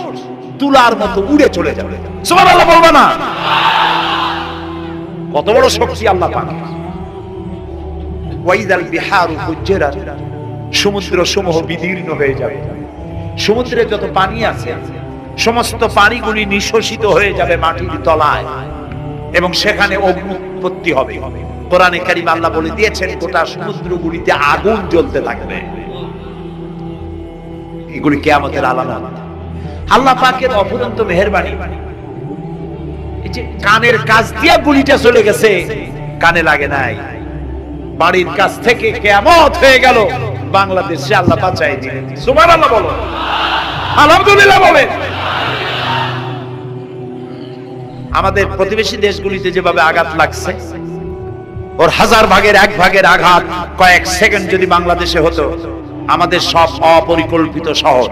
তুলার মতো উড়ে চলে যাবে। সুবহানাল্লাহ বলবা না? কত বড় শক্তি আল্লাহ পাক। ওয়াইদাল বিহারু ফুজ্জিরাত, সমুদ্র সমূহ বিদীর্ণ হয়ে যাবে। সমুদ্রে যত পানি আছে সমস্ত পানিগুলি নিঃশেষিত হয়ে যাবে মাটির তলায়, এবং সেখানে অগ্নি উৎপত্তি হবে। কোরআনে কারীম আল্লাহ বলে দিয়েছেন গোটা সমুদ্রগুলিতে আগুন জ্বলতে থাকবে। এগুলি কিয়ামতের আলামত। আল্লাহ পাকের অফুরন্ত মেহেরবানি। এই যে কানের কাছ দিয়ে গুলিটা চলে গেছে, কানে লাগে নাই, বাড়ির কাছ থেকে কিয়ামত হয়ে গেল, বাংলাদেশে আল্লাহ বাঁচাই দিলেন। সুবহানাল্লাহ বলো, আলহামদুলিল্লাহ বলেন। আমাদের প্রতিবেশী দেশগুলিতে যেভাবে আঘাত লাগছে, ওর 1000 ভাগের 1 ভাগের আঘাত কয়েক সেকেন্ড যদি বাংলাদেশে হতো, আমাদের সব অপরিকল্পিত শহর,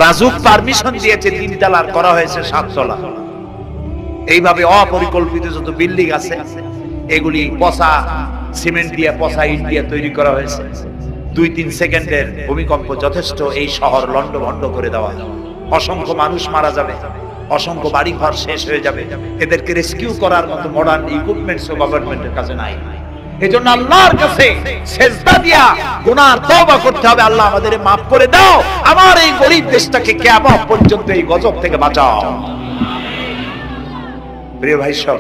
রাজুক পারমিশন দিয়েছে 3 তলার করা হয়েছে 7 তলা। এইভাবে অপরিকল্পিত যত বিল্ডিং আছে এগুলি পচা সিমেন্ট দিয়ে, পচা ইট দিয়ে তৈরি করা হয়েছে। 2-3 সেকেন্ডের ভূমিকম্প যথেষ্ট এই শহর লন্ডভন্ড করে দেওয়া। অসংখ্য মানুষ মারা যাবে, অসংখ্য বাড়ি ঘর শেষ হয়ে যাবে। এদেরকে রেস্কিউ করার মতো মডার্ন ইকুইপমেন্টস গভর্নমেন্টের কাছে নাই। এজন্য আল্লাহর কাছে সেজদা দিয়া গুনাহ তওবা করতে হবে। আল্লাহ আমাদের মাফ করে দাও, আমার এই গরিব দেশটাকে কিয়ামত পর্যন্ত এই গজব থেকে বাঁচাও। প্রিয় ভাই সব,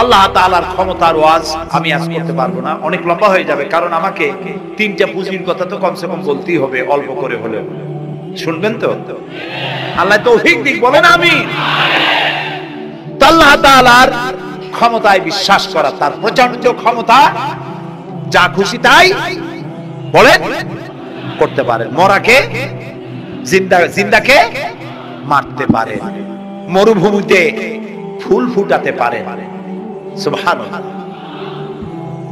আল্লাহ তাআলার ক্ষমতার ওয়াজ আমি আজ করতে পারবো না, অনেক লম্বা হয়ে যাবে। কারণ আমাকে 3টা পুঁজির কথা তো কমসে কম বলতেই হবে, অল্প করে হলেও। শুনবেন তো? আল্লাহ তৌফিক দিক, বলেন আমিন। আল্লাহ তাআলার ক্ষমতায় বিশ্বাস করা, তার প্রচন্ড ক্ষমতা, যা খুশি তাই বলেন করতে পারেন। মরাকে জিন্দাকে মারতে পারে, মরুভূমিতে ফুল ফুটাতে পারে। সুবহানাল্লাহ,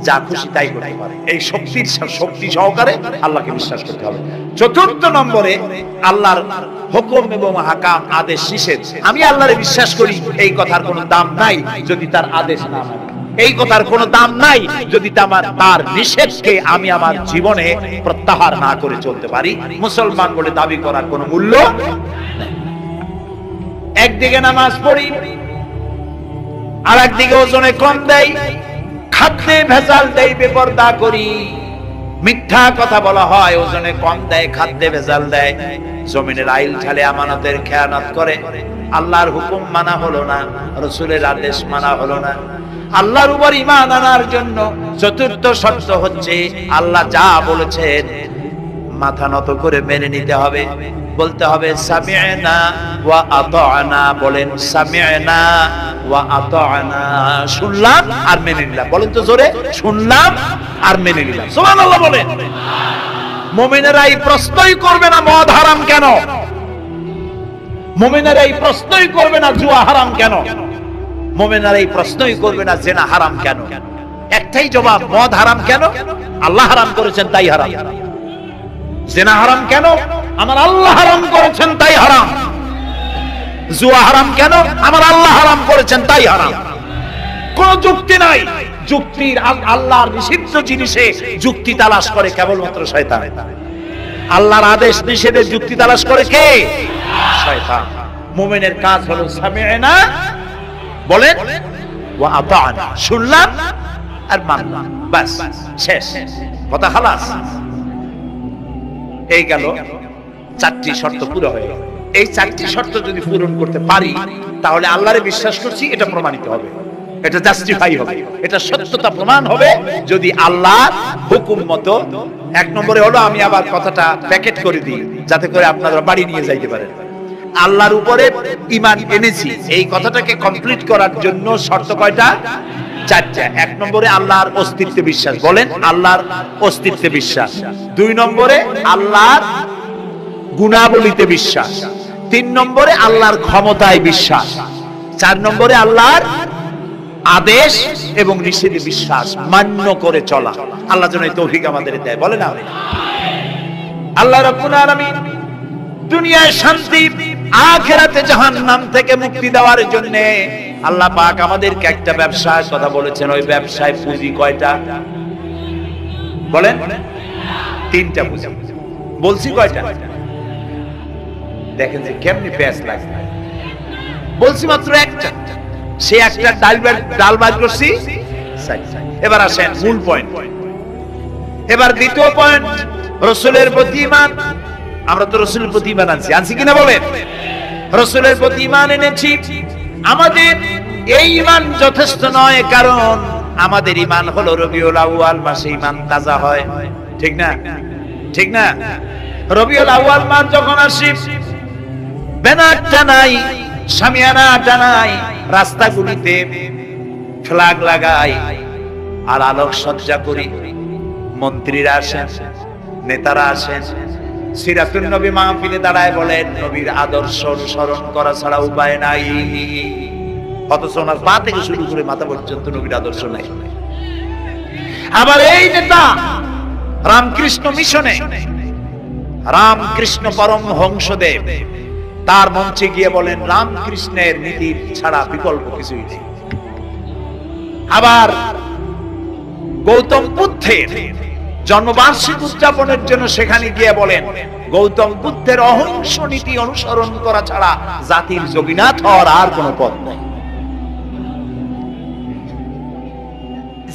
যা খুশি তাই করতে পারে। এই শক্তি সহকারে আল্লাহকে বিশ্বাস করতে হবে। 4th নম্বরে আল্লাহর হুকুম এবং হাকাম, আদেশ নিষেধ। আমি আল্লাহরে বিশ্বাস করি, এই কথার কোনো দাম নাই যদি তার আদেশ না মানি। এই কথার কোনো দাম নাই যদি তার নিষেধকে আমি আমার জীবনে প্রত্যাহার না করে চলতে পারি। মুসলমান বলে দাবি করার কোনো মূল্য নেই। একদিকে নামাজ পড়ি, আর একদিকে ওজনে কম দেয়, খাদ্যে ভেজাল দেয়, বেপরদা করি, মিথ্যা কথা বলা হয়, ওজনে কম দেয়, খাদ্যে ভেজাল দেয়, জমিনের আইল ঢালে, আমানতের খেয়ানত করে। আল্লাহর হুকুম মানা হলো না, রাসূলের আদেশ মানা হলো না। আল্লাহর উপর ঈমান আনার জন্য 4র্থ শর্ত হচ্ছে আল্লাহ যা বলেছেন মাথা নত করে মেনে নিতে হবে। বলতে হবে সামি'না ওয়া আতা'না। বলেন সামি'না ওয়া আতা'না, শুনলাম আর মেনে নিলাম। বলেন তো জোরে, শুনলাম আর মেনে নিলাম। সুবহানাল্লাহ বলেন। মুমিনেরা এই প্রশ্নই করবে না মদ হারাম কেন, মুমিনেরা এই প্রশ্নই করবে না জুয়া হারাম কেন, মুমিনেরা এই প্রশ্নই করবে না জিনা হারাম কেন। একটাই জবাব, মদ হারাম কেন? আল্লাহ হারাম করেছেন তাই হারাম। জিনা হারাম কেন? আমার আল্লাহ হারাম করেছেন তাই হারাম। জুয়া হারাম কেন? আমার আল্লাহ হারাম করেছেন তাই হারাম। কোন যুক্তি নাই। যুক্তির আল্লাহর নিষিদ্ধ জিনিসে যুক্তি তালাশ করে কেবলমাত্র শয়তান। আল্লাহর আদেশ নিষেধে যুক্তি তালাশ করে কে? শয়তান। মুমিনের কাজ হলো সামি'না, বলেন, ওয়া আতা'না, শুনলাম আর মানলাম, বাস, শেষ কথা, খালাস। এই গেল 4টি শর্ত পুরো হয়ে গেল। এই 4টি শর্ত যদি পূরণ করতে পারি তাহলে আল্লাহরে বিশ্বাস করছি এটা প্রমাণিত হবে, এটা জাস্টিফাই হবে, এটা সত্যতা প্রমাণ হবে যদি আল্লাহর হুকুম মতো। 1 নম্বরে হলো, আমি আবার কথাটা প্যাকেট করে দিই যাতে করে আপনারা বাড়ি নিয়ে যাইতে পারেন। আল্লাহর উপরে ঈমান এনেছি, এই কথাটাকে কমপ্লিট করার জন্য শর্ত কয়টা? 4টা। 1 নম্বরে আল্লাহর অস্তিত্বে বিশ্বাস। বলেন আল্লাহর অস্তিত্বে বিশ্বাস। 2 নম্বরে আল্লাহর গুণাবলীতে বিশ্বাস। 3 নম্বরে আল্লাহর ক্ষমতায় বিশ্বাস। 4 নম্বরে আল্লাহর আদেশ এবং নিষেধে বিশ্বাস, মান্য করে চলা। আল্লাহ যেন এই তৌফিক আমাদের দেয়, বলেন আমিন। আল্লাহ রাব্বুল আলামিন দুনিয়ায় শান্তি, আখিরাতে জাহান্নাম থেকে মুক্তি দেওয়ার জন্য আল্লাহ পাক আমাদেরকে একটা ব্যবসার কথা বলেছেন। ওই ব্যবসায় পুঁজি কয়টা? বলেন 3টা পুঁজি। বলছি কয়টা? দেখেন যে কেমনি প্যাঁচ লাগে। বলছি মাত্র একটা, সে একটা ডাল বাদ করছি। এবার আসেন মূল পয়েন্ট। এবার দ্বিতীয় পয়েন্ট, রাসূলের প্রতি ঈমান। আমরা তো রাসূলের প্রতি ঈমান আনছি কিনা বলেন? রাসূলের প্রতি ঈমান এনেছি। আমাদের এই ঈমান যথেষ্ট নয়, কারণ আমাদের ঈমান হলো রবিউল আউয়াল মাসে ঈমান তাজা হয়, ঠিক না? ঠিক না? রবিউল আউয়াল মাস যখন আসে, ব্যানার টানাই, শামিয়ানা টানাই, রাস্তাগুলিতে ফ্ল্যাগ লাগাই আর আলোক সজ্জা করি। মন্ত্রীরা আসেন, নেতারা আসেন, সিরাতুন নবী মাহফিলে দাঁড়ায় বলেন নবীর আদর্শ অনুসরণ করা ছাড়া উপায় নাই। অথচ ওনার পা থেকে শুরু করে মাথা পর্যন্ত নবীর আদর্শ নাই। আবার এই নেতা রামকৃষ্ণ মিশনে, রামকৃষ্ণ পরমহংসদেব তার মঞ্চে গিয়ে বলেন রামকৃষ্ণের নীতি ছাড়া বিকল্প কিছুই নেই। আবার গৌতম বুদ্ধের জন্মবার্ষিকী উদযাপনের জন্য সেখানে গিয়ে বলেন গৌতম বুদ্ধের অহিংস নীতি অনুসরণ করা ছাড়া জাতির যোগীনাথ হওয়ার আর কোনো পথ নেই।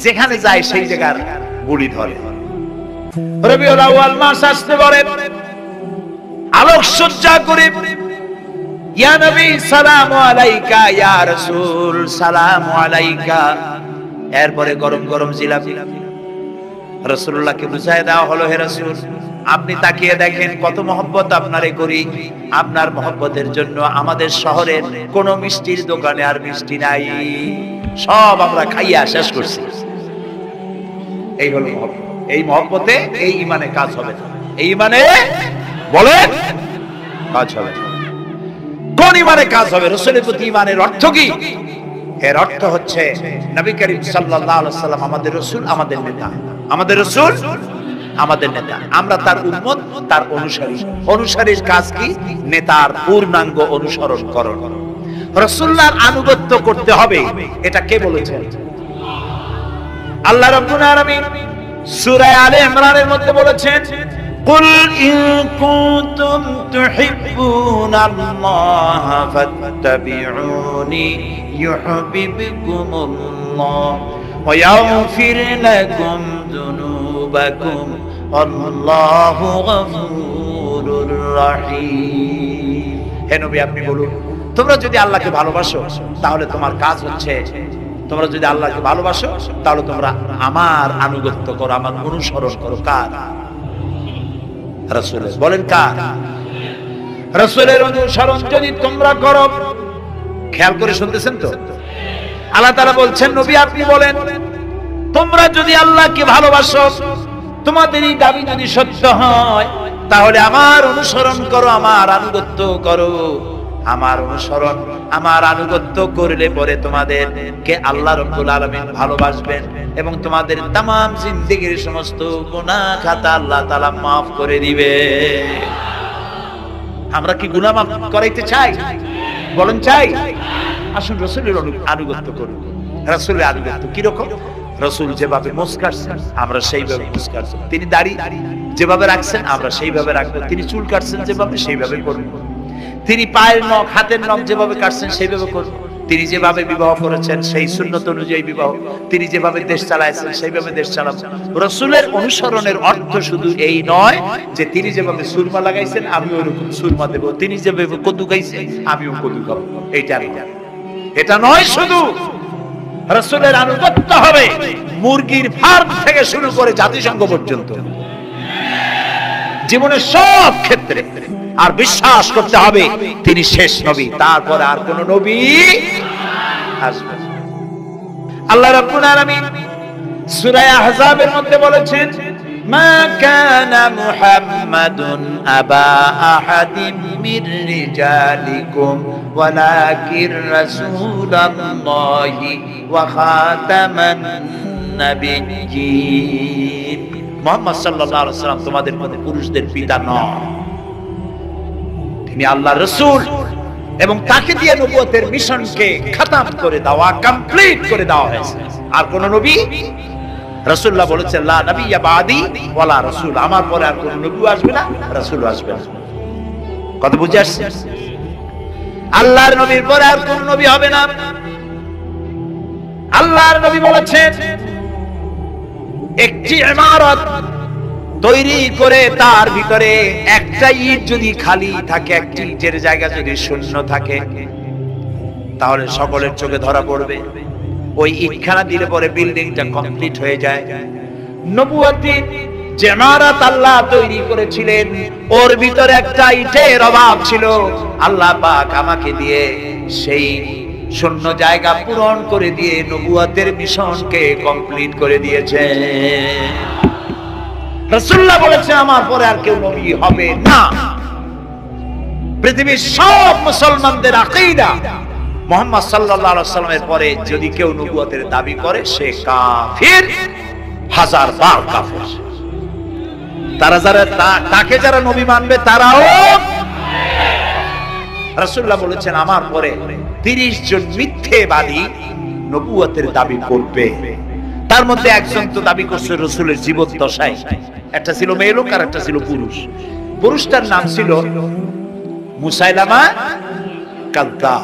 যেখানে যায় সেই জায়গার গুলি ধরে। রবিউল আউয়াল মাস আসতে পারে, আলোক সজ্জা করে ইয়া নবী সালামু আলাইকা, ইয়া রাসূল সালামু আলাইকা। এরপরে গরম গরম জিলাপি রাসূলুল্লাহকে বুঝায় দেওয়া হলো, হে রাসূল আপনি তাকিয়ে দেখেন কত মহব্বত আপনারে করি। আপনার মহব্বতের জন্য আমাদের শহরের কোন মিষ্টির দোকানে আর মিষ্টি নাই, সব আমরা খাইয়া শেষ করছি। এই হলো মহব্বত। এই মহব্বতে এই ঈমানে কাজ হবে না। এই ঈমানে বলেন কাজ হবে না। কোন ঈমানে কাজ হবে? রাসূলের প্রতি ঈমানের অর্থ কি? এর অর্থ হচ্ছে নবী করিম সাল্লাল্লাহু আলাইহি ওয়াসাল্লাম আমাদের রাসূল, আমাদের নেতা। আমাদের রাসূল আমাদের নেতা, আমরা তার উম্মত, তার অনুসারী। অনুসারীর কাজ কি? নেতার পূর্ণাঙ্গ অনুসরণ করণ। রাসূলুল্লাহর আনুগত্য করতে হবে, এটা কে বলেছেন? আল্লাহ রাব্বুল আলামিন সূরা আলে ইমরানের মধ্যে বলেছেন কুল ইন কুনতুম তুহিব্বুনাল্লাহা ফাত্তাবিউনি ইউহিব্বুকুমুল্লাহ ওয়া ইয়াগফির লাকুম যুনুবাকুম আল্লাহু গফুরুর রহিম। হে নবী আপনি বলুন, তোমরা যদি আল্লাহকে ভালোবাসো তাহলে তোমার কাজ হচ্ছে, তোমরা যদি আল্লাহকে ভালোবাসো তাহলে তোমরা আমার আনুগত্য করো, আমার অনুসরণ করো। কার? রাসূলের। বলেন কার? রাসূলের অনুসরণ যদি তোমরা করো, খেয়াল করে শুনতেছেন তো? আল্লাহ তাআলা বলছেন নবী আপনি বলেন তোমরা যদি আল্লাহকে ভালোবাসো, তোমাদের এই দাবি যদি সত্য হয় তাহলে আমার অনুসরণ করো, আমার আনুগত্য করো। আমার অনুসরণ, আমার আনুগত্য করলে পরে তোমাদেরকে আল্লাহ রাব্বুল আলামিন ভালোবাসবেন এবং তোমাদের तमाम জিন্দেগীর সমস্ত গুনাহ খাতা আল্লাহ তাআলা maaf করে দিবে। আমরা কি গুনাহ maaf করাইতে চাই? বলেন চাই? আসুন রাসূলের আনুগত্য করুন। রাসূলের আনুগত্য কি রকম? রাসূল যেভাবে মুস্কাচ্ছেন আমরা সেইভাবে মুস্কাচ্ছি, তিনি দাড়ি যেভাবে রাখছেন আমরা সেইভাবে রাখবো, তিনি চুল কাটছেন যেভাবে সেইভাবে করব, তিনি পায়ের নখ হাতের নখ যেভাবে কাটছেন সেইভাবে করব, তিনি যেভাবে বিবাহ করেছেন সেই সুন্নত অনুযায়ী বিবাহ, তিনি যেভাবে দেশ চালাইছেন সেইভাবে দেশ চালাবো। রাসূলের অনুসরণের অর্থ শুধু এই নয় যে তিনি যেভাবে সুরমা লাগাইছেন আমি ওরকম সুরমা দেব, তিনি যেভাবে কদু খাইছেন আমিও কদু খাবো, এটা নয়। শুধু রাসূলের আনুগত্য হবে মুরগির ফার্ম থেকে শুরু করে জাতিসংঘ পর্যন্ত, জীবনের সব ক্ষেত্রে। আর বিশ্বাস করতে হবে তিনি শেষ নবী, তারপর আর কোন নবী আসবে না। আল্লাহ রাব্বুল আলামিন সূরা আহজাবের মধ্যে বলেছেন মা কানা মুহাম্মাদুন আবা আহাদিম মির রিজালিকুম ওয়ালাকির রাসূলুল্লাহি ওয়া খাতামান নাবিয়্যিন। মুহাম্মদ সাল্লাল্লাহু আলাইহি ওয়াসাল্লাম তোমাদের মধ্যে পুরুষদের পিতা নন, তিনি আল্লাহর রাসূল এবং তাকে দিয়ে নবুয়তের মিশনকে খতম করে দেওয়া, কমপ্লিট করে দেওয়া হয়েছে। আর কোন নবী, রাসূলুল্লাহ বলেছেন লা নাবিয়্যা বাদি ওয়ালা রাসূল, আমার পরে আর কোন নবী আসবে না, রাসূল আসবে না। কত বুঝে আসছে? আল্লাহর নবীর পরে আর কোন নবী হবে না। আল্লাহর নবী বলেছেন একটি ইমারত তৈরি করে তার ভিতরে একটা ইট যদি খালি থাকে, একটি ইটের জায়গা যদি শূন্য থাকে, তাহলে সকলের চোখে ধরা পড়বে। ওই ইটখানা দিলে পরে বিল্ডিংটা কমপ্লিট হয়ে যায়। নবুয়তি যে ইমারত আল্লাহ তৈরি করেছিলেন, ওর ভিতরে একটা ইটের অভাব ছিল। আল্লাহ পাক আমাকে দিয়ে সেই শূন্য জায়গা পূরণ করে দিয়ে নবুয়তের মিশনকে কমপ্লিট করে দিয়েছে। রাসূলুল্লাহ বলেছে আমার পরে আর কেউ নবী হবে না। পৃথিবীর সব মুসলমানদের আকীদা মুহাম্মদ সাল্লাল্লাহু আলাইহি ওয়াসাল্লামের পরে যদি কেউ নবুয়তের দাবি করে সে কাফির, হাজার বার কাফির। তারা যারা তাকে যারা নবী মানবে তারাও। রাসূলুল্লাহ বলেছেন আমার পরে 30 জন মিথ্যেবাদী নবুয়তের দাবি করবে। তার মধ্যে একজন তো দাবি করছে রাসূলের জীবদ্দশায়, একটা ছিল মেয়ে লোক আর একটা ছিল পুরুষ। পুরুষটার নাম ছিল মুসাইলামা কাযযাব,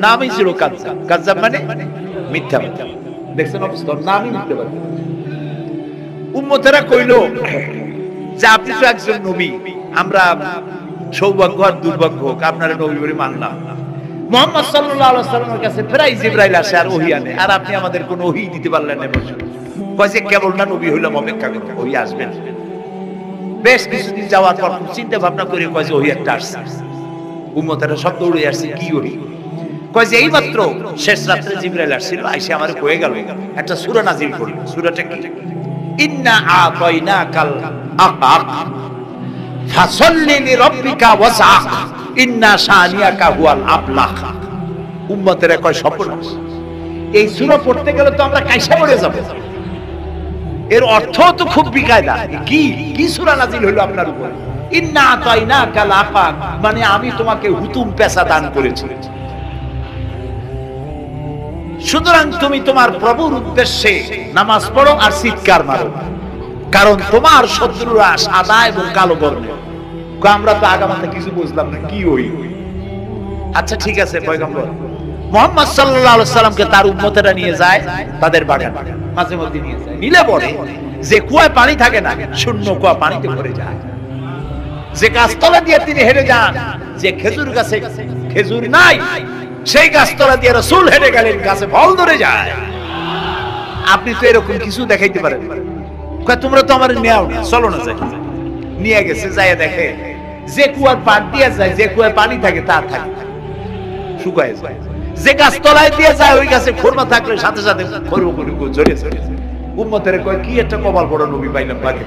নামই ছিল কাযযাব। কাযযাব মানে মিথ্যাবাদী। দেখছেন অবস্থা, নামই মিথ্যাবাদী। উম্মতেরা কইল যে আপনি তো একজন নবী, আমরা সৌভাগ্য আর দুর্ভাগ্য হোক আপনারা নবী বলে মানলাম। মুহাম্মদ সাল্লাল্লাহু আলাইহি ওয়াসাল্লামের কাছে প্রায় জিবরাইল আসে আর ওহী আনে, আর আপনি আমাদের কোনো ওহী দিতে পারলেন না। কয় যে কেবল না নবী হইলাম, অপেক্ষা করুন ওহী আসবেন। বেশ কিছুদিন যাওয়ার পর চিন্তা ভাবনা করে কয় যে ওহী একটা আসছে। উম্মতেরা সব দৌড়ে আসছে, কি ওহী? কয় যে এইমাত্র শেষ রাত্রে জিবরাইল আসছিল, আইসা আমারে কয়ে গেল একটা সূরা নাযিল করল। সূরাটা কি? ইন্না আতাইনাকাল আকাক ফাসাল্লি লিরাব্বিকা ওয়াসআক ইন্না শানিয়াকা হুয়াল আবলাক। উম্মতেরা কয় সর্বনাশ, এই সূরা পড়তে গেলে তো আমরা কাইসা পড়ে যাব। এর অর্থ তো খুব বিকায়দা। কি কি সূরা নাযিল হলো আপনার উপর? ইন্না আতাইনাকাল আকাক মানে আমি তোমাকে হুতুম পেশা দান করেছি, সুতরাং তুমি তোমার প্রভুর উদ্দেশ্যে নামাজ পড়ো আর চিৎকার মারো, কারণ তোমার শত্রুরা সাদা এবং কালো বর্ণের। আমরা তো আগামাতে কিছু বুঝলাম না, কি ওই? আচ্ছা ঠিক আছে, পয়গম্বর মুহাম্মদ সাল্লাল্লাহু আলাইহি ওয়াসাল্লামকে তার উম্মতেরা নিয়ে যায় তাদের বাগান, মাঝে মধ্যে নিয়ে যায়। নিলে পরে যে কুয়ায় পানি থাকে না, শূন্য কুয়া পানিতে ভরে যায়। যে গাছতলা দিয়ে তিনি হেঁটে যান, যে খেজুর গাছে খেজুর নাই, সেই গাছতলা দিয়ে রাসূল হেঁটে গেলেন, গাছে ফল ধরে যায়। আপনি তো এরকম কিছু দেখাইতে পারেন। তোমরা তো আমার নেও না, চলো না যাই। নিয়ে গেছে, যায় দেখে যে কুয়ার পাড় দিয়ে যায়, যে কুয়ায় পানি থাকে তা থাকে শুকায় যায়। যে গাছতলায় দিয়ে যায় ওই গাছে খোরমা থাকলে সাথে সাথে খরবো করে জড়িয়ে চলে। উম্মতের কয় কি একটা কপাল বড় নবী পাইলাম বাগে।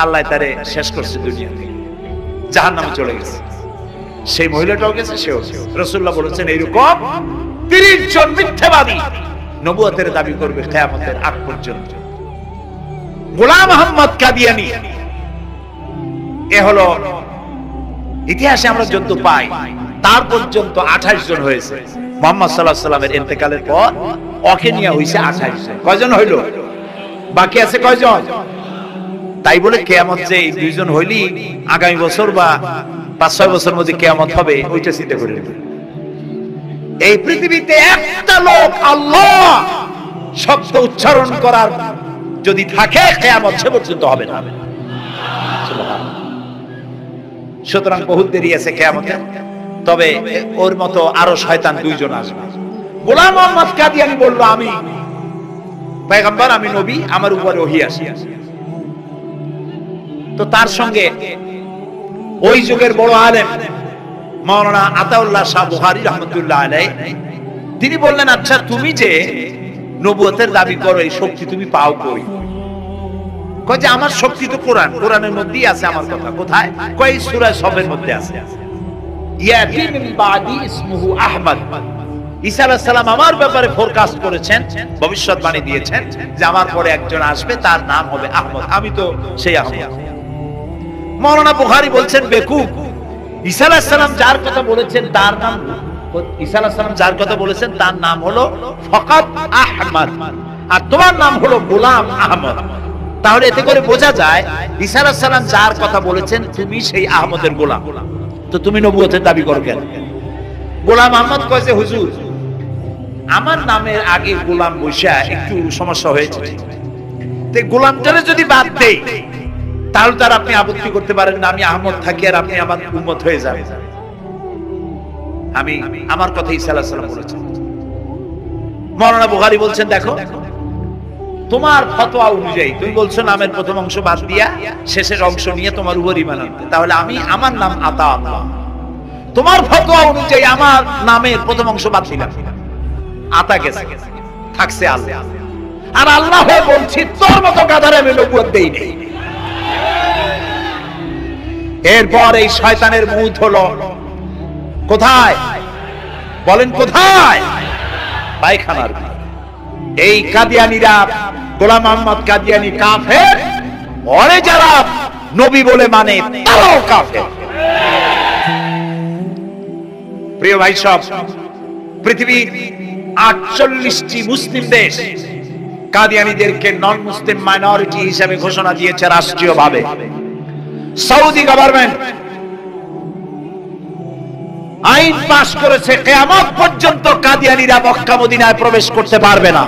আল্লাহ তারে শেষ করছে দুনিয়া থেকে, জাহান্নামে চলে গেছে। সেই মহিলাটাও গেছে, সেও। রাসূলুল্লাহ বলেছেন এইরকম 30 জন মিথ্যাবাদী নবুয়তের দাবি করবে কিয়ামতের আগ পর্যন্ত। গোলাম আহমদ কাদিয়ানী, এ হলো ইতিহাসে আমরা যত পাই তার পর্যন্ত 28 জন হয়েছে। মুহাম্মদ সাল্লাল্লাহু আলাইহি ওয়াসাল্লামের ইন্তেকালের পর ওকে নিয়ে হইছে 28 জন। কয়জন হইল? বাকি আছে কয়জন? তাই বলে কিয়ামত যে এই 2 জন হইলি আগামী বছর বা 5-6 বছর মধ্যে কিয়ামত হবে ওইটা চিন্তা করে নেবেন। এই পৃথিবীতে একটা লোক আল্লাহ শব্দ উচ্চারণ করার যদি থাকে, কিয়ামত সে পর্যন্ত হবে না। সুতরাং বহুত দেরি আছে কিয়ামতে। তবে ওর মতো আরো শয়তান 2 জন আসবে। গোলাম আহমদ কাদিয়ানী বলল আমি পয়গম্বর, আমি নবী, আমার উপরে ওহী আসে। তো তার সঙ্গে ওই যুগের বড় আলেম মাওলানা আতাউল্লাহ শাহ বুখারী রাহমাতুল্লাহ আলাইহি, তিনি বললেন আচ্ছা তুমি যে নবুয়তের দাবি করো, এই শক্তি তুমি পাও কই? কয় যে আমার শক্তি তো কোরআন, কোরআনের মধ্যেই আছে আমার কথা। কোথায়? কয় সূরা সফের মধ্যে আছে। ইয়াতি মিন বাদি ইসমুহু আহমদ। ঈসা আলাইহিস সালাম আমার ব্যাপারে ফোরকাস্ট করেছেন, ভবিষ্যৎবাণী দিয়েছেন যে আমার পরে একজন আসবে, তার নাম হবে আহমদ। আমি তো সেই আহমদ। মাওলানা বুখারী বলছেন বেকুব, ঈসা আলাইহিস সালাম যার কথা বলেছেন তার নাম, ঈসা আলাইহিস সালাম যার কথা বলেছেন তার নাম হলো ফকাত আহমদ, আর তোমার নাম হলো গোলাম আহমদ। তাহলে এতে করে বোঝা যায় ঈসা আলাইহিস সালাম যার কথা বলেছেন তুমি সেই আহমদের গোলাম, তো তুমি নবুয়তের দাবি করো কেন? গোলাম আহমদ কয় যে হুজুর আমার নামের আগে গোলাম বৈশা একটু সমস্যা হয়েছে, তো গোলামটারে যদি বাদ দেই তাহলে তার আপনি আপত্তি করতে পারেন না আমি আহমদ থাকি আর আপনি আমার উম্মত হয়ে যাবেন। আমি আমার কথা ঈসা আলাইহিস সালাম বলেছেন। মাওলানা বুখারী বলছেন দেখো তোমার ফতোয়া অনুযায়ী তুমি বলছো নামের প্রথম অংশ বাদ দিয়া শেষের অংশ নিয়ে তোমার উপর ঈমান আনতে, তাহলে আমি আমার নাম আতা আল্লাহ, তোমার ফতোয়া অনুযায়ী আমার নামের প্রথম অংশ বাদ দিলাম, আতা গেছে থাকছে আল্লাহ, আর আল্লাহ বলছি তোর মতো গাধারে আমি নবুয়ত দেই নাই। এরপর এই শয়তানের মুখ হলো কোথায় বলেন, কোথায়? পায়খানার। এই কাদিয়ানীরা গোলাম আহমদ কাদিয়ানী কাফের, ওরে যারা নবী বলে মানে তারাও কাফের। প্রিয় ভাই সব, পৃথিবীর 48টি মুসলিম দেশ কাদিয়ানীদেরকে নন মুসলিম মাইনরিটি হিসেবে ঘোষণা দিয়েছে রাষ্ট্রীয়ভাবে। সৌদি গভর্নমেন্ট আইন পাশ করেছে কিয়ামত পর্যন্ত কাদিয়ানীরা মক্কা মদিনায় প্রবেশ করতে পারবে না।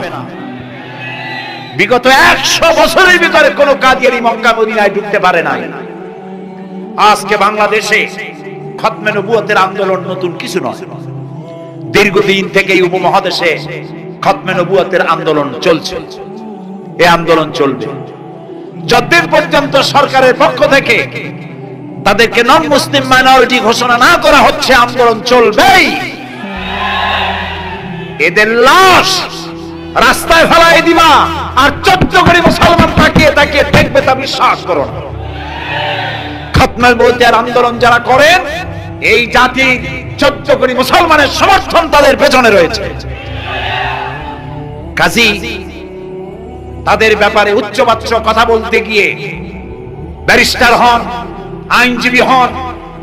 বিগত 100 বছরের ভিতরে কোন কাদিয়ানী মক্কা মদিনায় ঢুকতে পারে না। আজকে বাংলাদেশে খতমে নবুয়তের আন্দোলন নতুন কিছু নয়, দীর্ঘদিন থেকে এই উপমহাদেশে খতমে নবুয়তের আন্দোলন চলছে। এই আন্দোলন চলবে যতদিন পর্যন্ত সরকারের পক্ষ থেকে তাদেরকে নন মুসলিম মাইনরিটি ঘোষণা না করা হচ্ছে, আন্দোলন চলবেই। এদের লাশ রাস্তায় ফেলাই দিবা আর 14 কোটি মুসলমান তাকিয়ে তাকিয়ে দেখবে তা বিশ্বাস করো না। খতমে নবুয়তের আন্দোলন যারা করেন এই জাতি 14 কোটি মুসলমানের সমর্থন তাদের পেছনে রয়েছে। কাজী তাদের ব্যাপারে উচ্চবাচ্য কথা বলতে গিয়ে ব্যারিস্টার হন, আইনজীবী হন,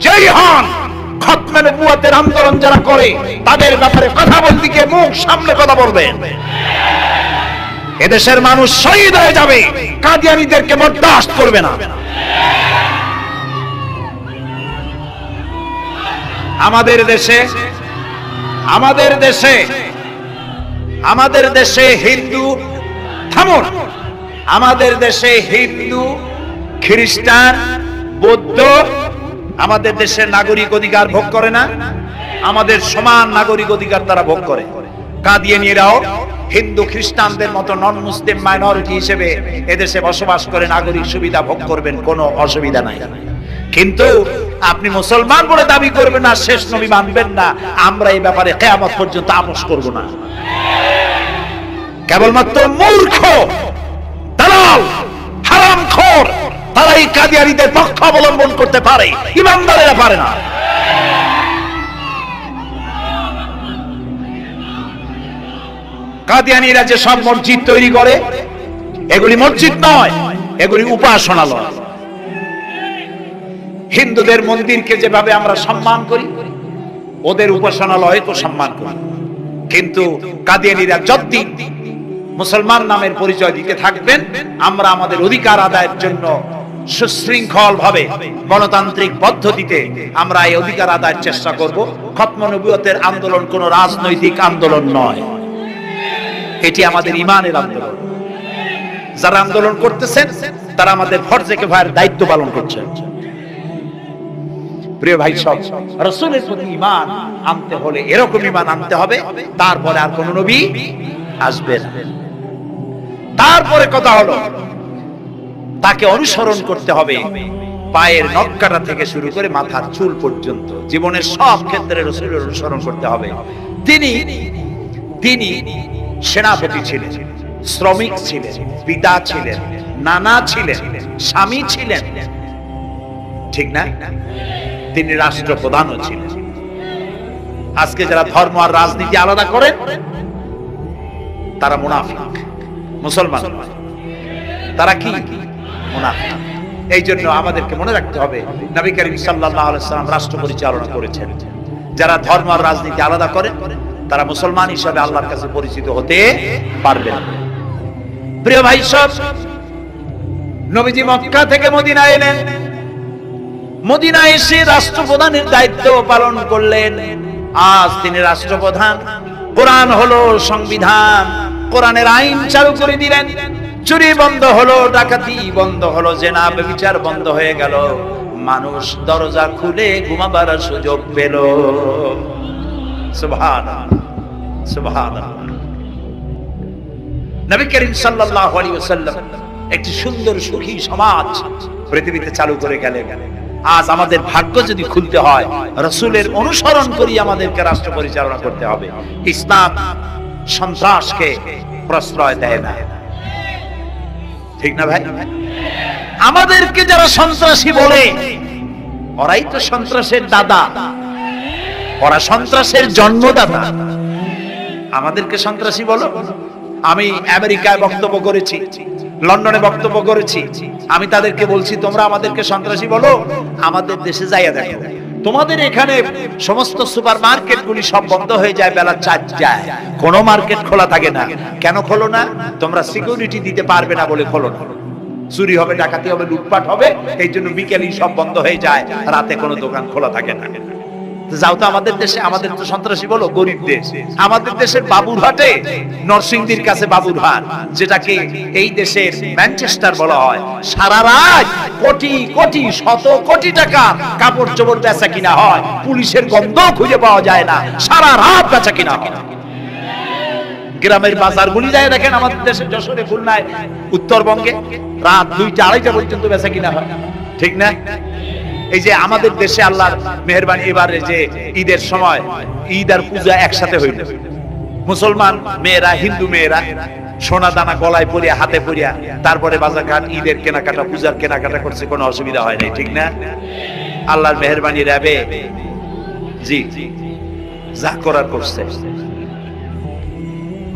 যেই হন, খতমে নবুয়তের আন্দোলন যারা করে তাদের ব্যাপারে কথা বলতে গিয়ে মুখ সামনে কথা বলবেন। এদেশের মানুষ শহীদ হয়ে যাবে, কাদিয়ানীদেরকে বরদাস্ত করবে না। আমাদের দেশে হিন্দু থামুন, আমাদের দেশে হিন্দু, খ্রিস্টান, বৌদ্ধ আমাদের দেশের নাগরিক অধিকার ভোগ করে না? আমাদের সমান নাগরিক অধিকার তারা ভোগ করে। কাদিয়ানীরাও হিন্দু খ্রিস্টানদের মতো নন মুসলিম মাইনরিটি হিসেবে এদেশে বসবাস করে নাগরিক সুবিধা ভোগ করবেন, কোনো অসুবিধা নাই। কিন্তু আপনি মুসলমান বলে দাবি করবেন না, শেষ নবী মানবেন না, আমরা এই ব্যাপারে কিয়ামত পর্যন্ত আপোষ করব না। কেবলমাত্র মূর্খ, দালাল, হারামখোর তারাই কাদিয়ানীদের পক্ষ অবলম্বন করতে পারে, ইমানদারেরা পারে না। কাদিয়ানীরা যে সব মসজিদ তৈরি করে এগুলি মসজিদ নয়, এগুলি উপাসনালয়। হিন্দুদের মন্দিরকে যেভাবে আমরা সম্মান করি ওদের উপাসনালয় তো সম্মান করি, কিন্তু কাদিয়ানীরা যতদিন মুসলমান নামের পরিচয় দিতে থাকবেন আমরা আমাদের অধিকার আদায়ের জন্য সুশৃঙ্খল ভাবে গণতান্ত্রিক পদ্ধতিতে আমরা এই অধিকার আদায়ের চেষ্টা করব। খতমে নবুয়তের আন্দোলন কোনো রাজনৈতিক আন্দোলন নয়, এটি আমাদের ঈমানের আন্দোলন। যারা আন্দোলন করতেছেন তারা আমাদের ফরজে কিফায়ার দায়িত্ব পালন করছেন। প্রিয় ভাই সব, রাসূলের প্রতি ঈমান আনতে হলে এরকম ঈমান আনতে হবে, তারপরে আর কোন নবী আসবে না। তারপরে কথা হলো তাকে অনুসরণ করতে হবে পায়ের নখকাটা থেকে শুরু করে মাথার চুল পর্যন্ত, জীবনের সব ক্ষেত্রে রাসূলের অনুসরণ করতে হবে। তিনি সেনাপতি ছিলেন, শ্রমিক ছিলেন, পিতা ছিলেন, নানা ছিলেন, স্বামী ছিলেন, ঠিক না? তিনি রাষ্ট্রপ্রধানও ছিলেন। আজকে যারা ধর্ম আর রাজনীতি আলাদা করেন তারা মুনাফিক, মুসলমান তারা কি মুনাফিক। এই জন্য আমাদেরকে মনে রাখতে হবে নবী করিম সাল্লাল্লাহু আলাইহি ওয়াসাল্লাম রাষ্ট্র পরিচালনা করেছেন। যারা ধর্ম আর রাজনীতি আলাদা করেন তারা মুসলমান হিসেবে আল্লাহর কাছে পরিচিত হতে পারবে না। প্রিয় ভাই সব, নবীজি মক্কা থেকে মদিনা এলেন। মদিনা এসে রাষ্ট্রপ্রধানের দায়িত্ব পালন করলেন। আজ তিনি রাষ্ট্রপ্রধান। কোরআন হলো সংবিধান, কোরআনের আইন চালু করে দিলেন। চুরি বন্ধ হলো, ডাকাতি বন্ধ হলো, জেনা ব্যভিচার বন্ধ হয়ে গেল। মানুষ দরজা খুলে ঘুমাবার সুযোগ পেল। সুবহানাল্লাহ, সুবহানাল্লাহ। নবী করিম সাল্লাল্লাহু আলাইহি ওয়াসাল্লাম একটি সুন্দর সুখী সমাজ পৃথিবীতে চালু করে গেলেন। আজ আমাদের ভাগ্য যদি খুলতে হয়, রাসূলের অনুসরণ করি আমাদেরকে রাষ্ট্র পরিচালনা করতে হবে। ইসলাম সন্ত্রাসকে প্রশ্রয় দেয় না, ঠিক না ভাই? আমাদেরকে যারা সন্ত্রাসী বলে, ওরাই তো সন্ত্রাসের দাদা, ওরা সন্ত্রাসের জন্মদাতা। আমাদেরকে সন্ত্রাসী বলো? আমি আমেরিকায় বক্তব্য করেছি, লন্ডনে বক্তব্য করেছি, আমি তাদেরকে বলছি তোমরা আমাদেরকে সন্ত্রাসী বলো? আমাদের দেশে যাইয়া দেখো, তোমাদের এখানে সমস্ত সুপার মার্কেট গুলি সব বন্ধ হয়ে যায় বেলা 4টায়, কোনো মার্কেট খোলা থাকে না। কেন খোলো না? তোমরা সিকিউরিটি দিতে পারবে না বলে খোলো না। চুরি হবে, ডাকাতি হবে, লুটপাট হবে, এই জন্য বিকেলই সব বন্ধ হয়ে যায়, রাতে কোনো দোকান খোলা থাকে না। যাও তো আমাদের দেশে, আমাদের তো সন্ত্রাসী বলো? গরিব দেশ। আমাদের দেশের বাবুরহাটে, নরসিংদীর কাছে বাবুরহাট, যেটাকে এই দেশের ম্যানচেস্টার বলা হয়, সারা রাত কোটি কোটি শত কোটি টাকা কাপড় চোপড় বেচা কিনা হয়, পুলিশের গন্ধ খুঁজে পাওয়া যায় না, সারা রাত বেচা কিনা হয়। গ্রামের বাজারগুলি যায় দেখেন, আমাদের দেশে যশোরে, খুলনায়, উত্তরবঙ্গে রাত 2টা 2:30 পর্যন্ত বেচা কিনা হয়, ঠিক না? এই যে আমাদের দেশে আল্লাহর মেহেরবানি, এবারে যে ঈদের সময় ঈদ আর পূজা একসাথে হইল, মুসলমান মেয়েরা, হিন্দু মেয়েরা সোনা দানা গলায় পরিয়া, হাতে পরিয়া, তারপরে বাজারঘাট ঈদের কেনাকাটা, পূজার কেনাকাটা করছে, কোনো অসুবিধা হয় নাই, ঠিক না? আল্লাহর মেহেরবানি র্যাবে জি যা করার করছে।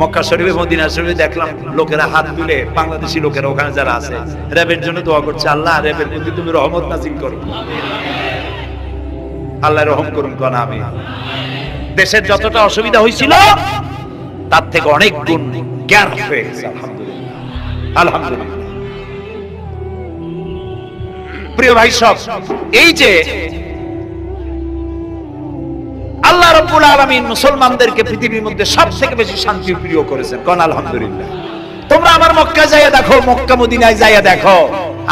মক্কা শরীফে, মদিনা শরীফে দেখলাম লোকেরা হাত তুলে, বাংলাদেশি লোকেরা ওখানে যারা আছে, র্যাবের জন্য দোয়া করছে, আল্লাহ র্যাবের প্রতি তুমি রহমত নাযিল করো, আল্লাহ রহম করুন কোন। আমি দেশের যতটা অসুবিধা হয়েছিল তার থেকে অনেক গুণ জ্ঞান হয়ে গেছে, আলহামদুলিল্লাহ, আলহামদুলিল্লাহ। প্রিয় ভাই সব, এই যে আল্লাহ রাব্বুল আলামিন মুসলমানদেরকে পৃথিবীর মধ্যে সবথেকে বেশি শান্তি প্রিয় করেছেন, কোন আলহামদুলিল্লাহ। তোমরা আমার মক্কা যাইয়া দেখো, মক্কা মদিনায় যাইয়া দেখো,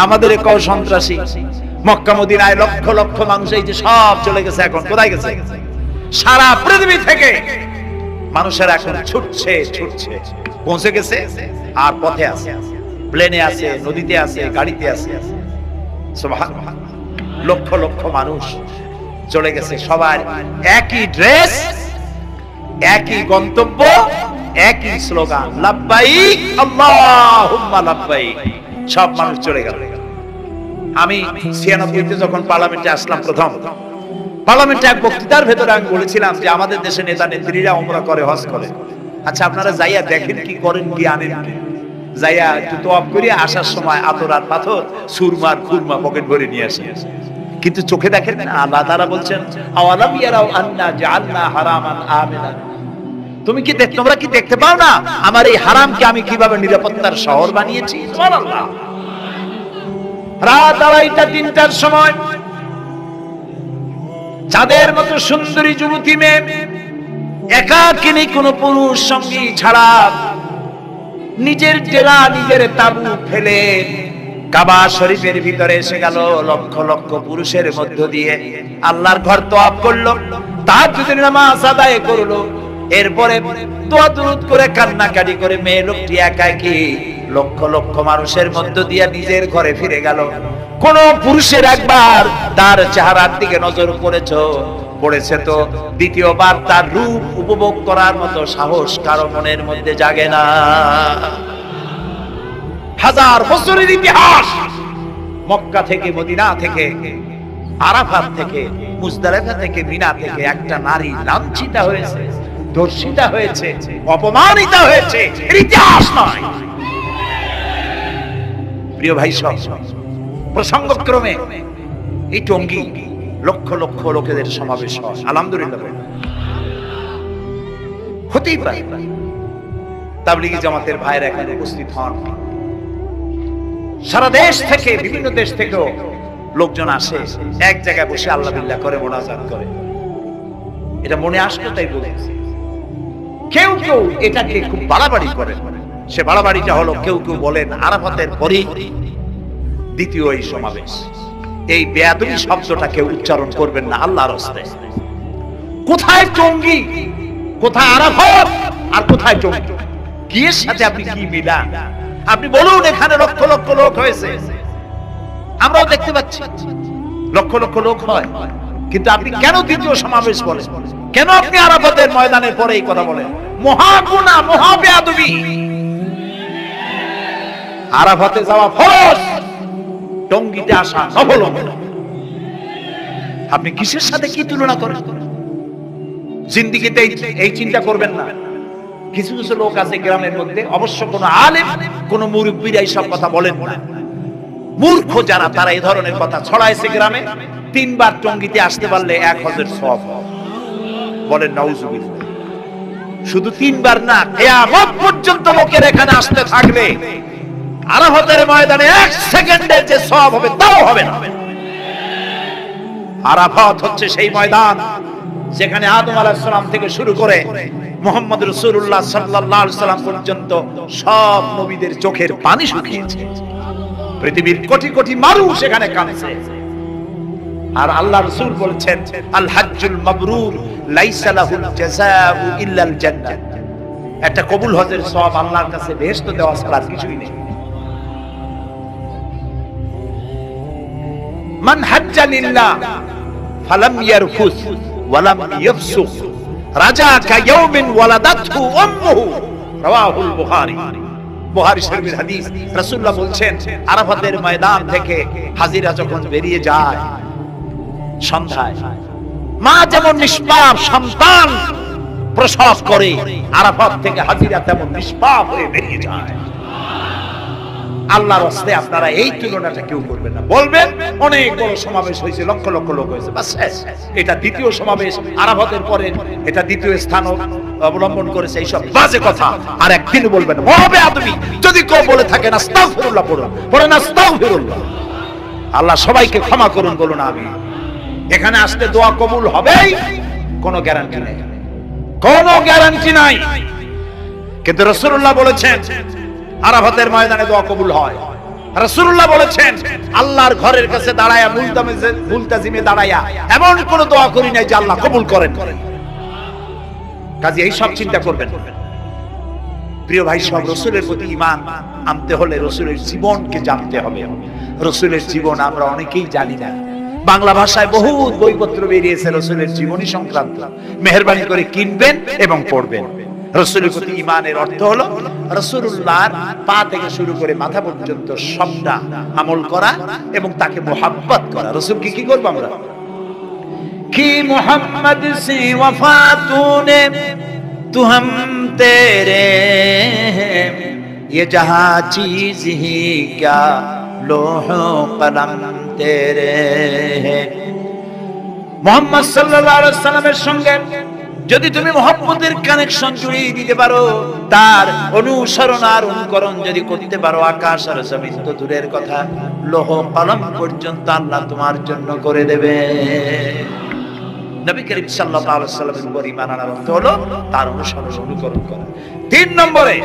আমাদের কেউ সন্ত্রাসী? মক্কা মদিনায় লক্ষ লক্ষ মানুষ এই যে সব চলে গেছে, এখন কোথায় গেছে? সারা পৃথিবী থেকে মানুষের এখন ছুটছে ছুটছে, পৌঁছে গেছে, আর পথে আছে, প্লেনে আছে, নদীতে আছে, গাড়িতে আছে। সুবহানাল্লাহ, লক্ষ লক্ষ মানুষ চলে গেছে, সবার একই ড্রেস, একই গন্তব্য, একই স্লোগান, লাব্বাইক আল্লাহুম্মা লাব্বাইক। সব মানুষ চলে গেল। আমি 96-তে যখন পার্লামেন্টে আসলাম, প্রথম পার্লামেন্টে এক বক্তৃতার ভেতরে আমি বলেছিলাম যে আমাদের দেশে নেতা নেত্রীরা উমরা করে, হজ করে। আচ্ছা, আপনারা যাইয়া দেখেন কি করেন, কি আনেন কি? যাইয়া একটু তওয়াব করিয়া আসার সময় আতর আর পাথর, সুরমার খুরমা পকেট ভরে নিয়ে আসেন, কিন্তু চোখে দেখেন না। আল্লাহ তাআলা বলছেন, আওয়ালাম ইয়ারাউ আন্না জাআলনা হারামান আমিনান। তোমরা কি দেখতে পাও না আমার এই হারামকে আমি কিভাবে নিরাপত্তার শহর বানিয়েছি? সুবহানাল্লাহ। রাত 2:30-3টার সময় চাঁদের মতো সুন্দরী যুবতী মেয়ে একাকিনী, কোন পুরুষ সঙ্গী ছাড়া, নিজের ডেরা, নিজের তাবু ফেলে কাবা শরীফের ভিতরে এসে গেল। লক্ষ লক্ষ পুরুষের মধ্য দিয়ে আল্লাহর ঘর তওয়াফ করলো, তাহাজ্জুদের নামাজ আদায় করলো, এরপরে দোয়া দুরূদ করে কান্নাকাটি করে মেয়ে লোকটি একাকী লক্ষ লক্ষ মানুষের মধ্য দিয়ে নিজের ঘরে ফিরে গেল। কোন পুরুষের একবার তার চেহারার দিকে নজর পড়েছে তো দ্বিতীয়বার তার রূপ উপভোগ করার মতো সাহস কারো মনের মধ্যে জাগে না। হাজার বছরের ইতিহাস, মক্কা থেকে, মদিনা থেকে, আরাফাত থেকে, মুজদালিফা থেকে, মিনা থেকে একটা নারী লাঞ্ছিতা হয়েছে, ধর্ষিতা হয়েছে, অপমানিত হয়েছে, এর ইতিহাস নয়। প্রিয় ভাই সব, প্রসঙ্গক্রমে এই টঙ্গী লক্ষ লক্ষ লোকেদের সমাবেশ হয়, আলহামদুলিল্লাহ। হতেই পারে তাবলীগী জামাতের ভাইরা এখানে উপস্থিত হন, সারা দেশ থেকে, বিভিন্ন দেশ থেকেও লোকজন আসে, এক জায়গায় বসে আল্লাহ বিল্লাহ করে, মোনাজাত করে। এটা মনে আসলো তাই বলতেছি। কেউ কেউ এটাকে খুব বাড়াবাড়ি করে। সে বাড়াবাড়িটা হলো, কেউ কেউ বলেন আরাফাতের পরে দ্বিতীয় এই সমাবেশ। এই বেয়াদবি শব্দটা কেউ উচ্চারণ করবেন না আল্লাহর হস্তে। কোথায় টঙ্গী, কোথায় আরাফাত, আর কোথায় টঙ্গী? কি এর সাথে আপনি কি মিলান? আপনি বলুন এখানে লক্ষ লক্ষ লোক হয়েছে, আমরাও দেখতে পাচ্ছি লক্ষ লক্ষ লোক হয়, কিন্তু আপনি কেন দ্বিতীয় সমাবেশ বলেন? কেন আপনি আরাফাতের ময়দানের পরে এই কথা বলেন? মহাগুনাহ, মহাবেয়াদবি। আরাফাতে যাওয়া ফরজ, টঙ্গীতে আসা নফল। আপনি কিসের সাথে কি তুলনা করেন? জিন্দেগিতে এই চিন্তা করবেন না। কিছু কিছু লোক আছে গ্রামের মধ্যে, অবশ্য কোন আলেম, কোন মুরব্বিরা এইসব কথা বলেন না। মূর্খ যারা, তারা এই ধরনের কথা ছড়াইছে গ্রামে। 3 বার টঙ্গীতে আসতে পারলে 1 হজের সওয়াব। বলেন নাউজুবিল্লাহ। শুধু 3 বার না, কিয়ামত পর্যন্ত লোকের এখানে আসতে থাকবে, আরাফাতের ময়দানে 1 সেকেন্ডের যে সওয়াব হবে তাও হবে না। আরাফাত হচ্ছে সেই ময়দান যেখানে আদম আলাইহিস সালাম থেকে শুরু করে মুহাম্মদ রাসূলুল্লাহ সাল্লাল্লাহু আলাইহি সাল্লাম পর্যন্ত সব নবীদের চোখের পানি শুকিয়েছে। পৃথিবীর কোটি কোটি মানুষ এখানে কাঁদছে। আর আল্লাহ রাসূল বলেছেন, আল হজ্জুল মাবরুর লাইসা লাহুল জাযাউ ইল্লাল জান্নাহ। একটা কবুল হজের সওয়াব আল্লাহর কাছে বেহেশত দেওয়া ছাড়া কিছুই নেই। মান হাজ্জা লিল্লাহ ফালাম ইয়ারফুস ওয়ালাম ইয়াফসুক রাজাকা ইয়াউমিন ওয়ালাদাতহু উম্মুহু, রাওয়াহুল বুখারী। বুখারী শরীফের হাদিস। রাসূলুল্লাহ বলছেন, আরাফাতের ময়দান থেকে হাজিরা যখন বেরিয়ে যায় সন্ধ্যায়, মা যেমন নিষ্পাপ সন্তান প্রসব করে, আরাফাত থেকে হাজিরা তেমন নিষ্পাপ হয়ে বেরিয়ে যায়। আল্লাহর রাস্তায় আপনারা এই তুলনাটা কেউ করবেন না। বলবেন অনেক বড় সমাবেশ হয়েছে, লক্ষ লক্ষ লোক হয়েছে, বাস এটা দ্বিতীয় সমাবেশ, আরাফাতের পরে এটা দ্বিতীয় স্থান অবলম্বন করেছে, এইসব বাজে কথা আর একদিন বলবেন। হবে আদমি যদি কেউ বলে থাকেন আস্তাগফিরুল্লাহ পড়ুন, পড়েন আস্তাগফিরুল্লাহ। আল্লাহ সবাইকে ক্ষমা করুন, বলুন আমি। এখানে আসলে দোয়া কবুল হবেই, কোনো গ্যারান্টি নেই, কোনো গ্যারান্টি নাই। কিন্তু রাসূলুল্লাহ বলেছেন আরাফাতের ময়দানে দোয়া কবুল হয়। রাসূলুল্লাহ বলেছেন, আল্লাহর ঘরের কাছে দাঁড়ায়া, মুলতাজিমে দাঁড়ায়া এমন কোন দোয়া করি নাই যে আল্লাহ কবুল করেন। কাজে এই সব চিন্তা করবেন। প্রিয় ভাই, সব রাসূলের প্রতি ঈমান আনতে হলে রাসূলের জীবনকে জানতে হবে। রাসূলের জীবন আমরা অনেকেই জানি না। বাংলা ভাষায় বহুত বইপত্র বেরিয়েছে রাসূলের জীবনী সংক্রান্ত। মেহেরবানি করে কিনবেন এবং পড়বেন। রাসূলের প্রতি ঈমানের অর্থ হলো রাসূলুল্লাহর পা থেকে শুরু করে মাথা পর্যন্ত সবটা আমল করা এবং তাকে মুহাব্বত করা। রাসূলকে কি করব আমরা? কি মুহাম্মদ সে ওয়াফা তूने तू हम तेरे ये जहां चीज ही क्या लोह कलम तेरे। মুহাম্মদ সাল্লাল্লাহু আলাইহি ওয়াসাল্লামের সঙ্গে যদি তুমি মহব্বতের কানেকশন জুড়িয়ে দিতে পারো, তার অনুসরণ আর অনুকরণ যদি করতে পারো, আকাশ আর জমিন তো দূরের কথা, লৌহ কলম পর্যন্ত আল্লাহ তোমার জন্য করে দেবে। নবী করিম সাল্লাল্লাহু আলাইহি ওয়াসাল্লামের উপর ঈমান আনার অর্থ হলো তার অনুসরণ অনুকরণ করা। 3 নম্বরে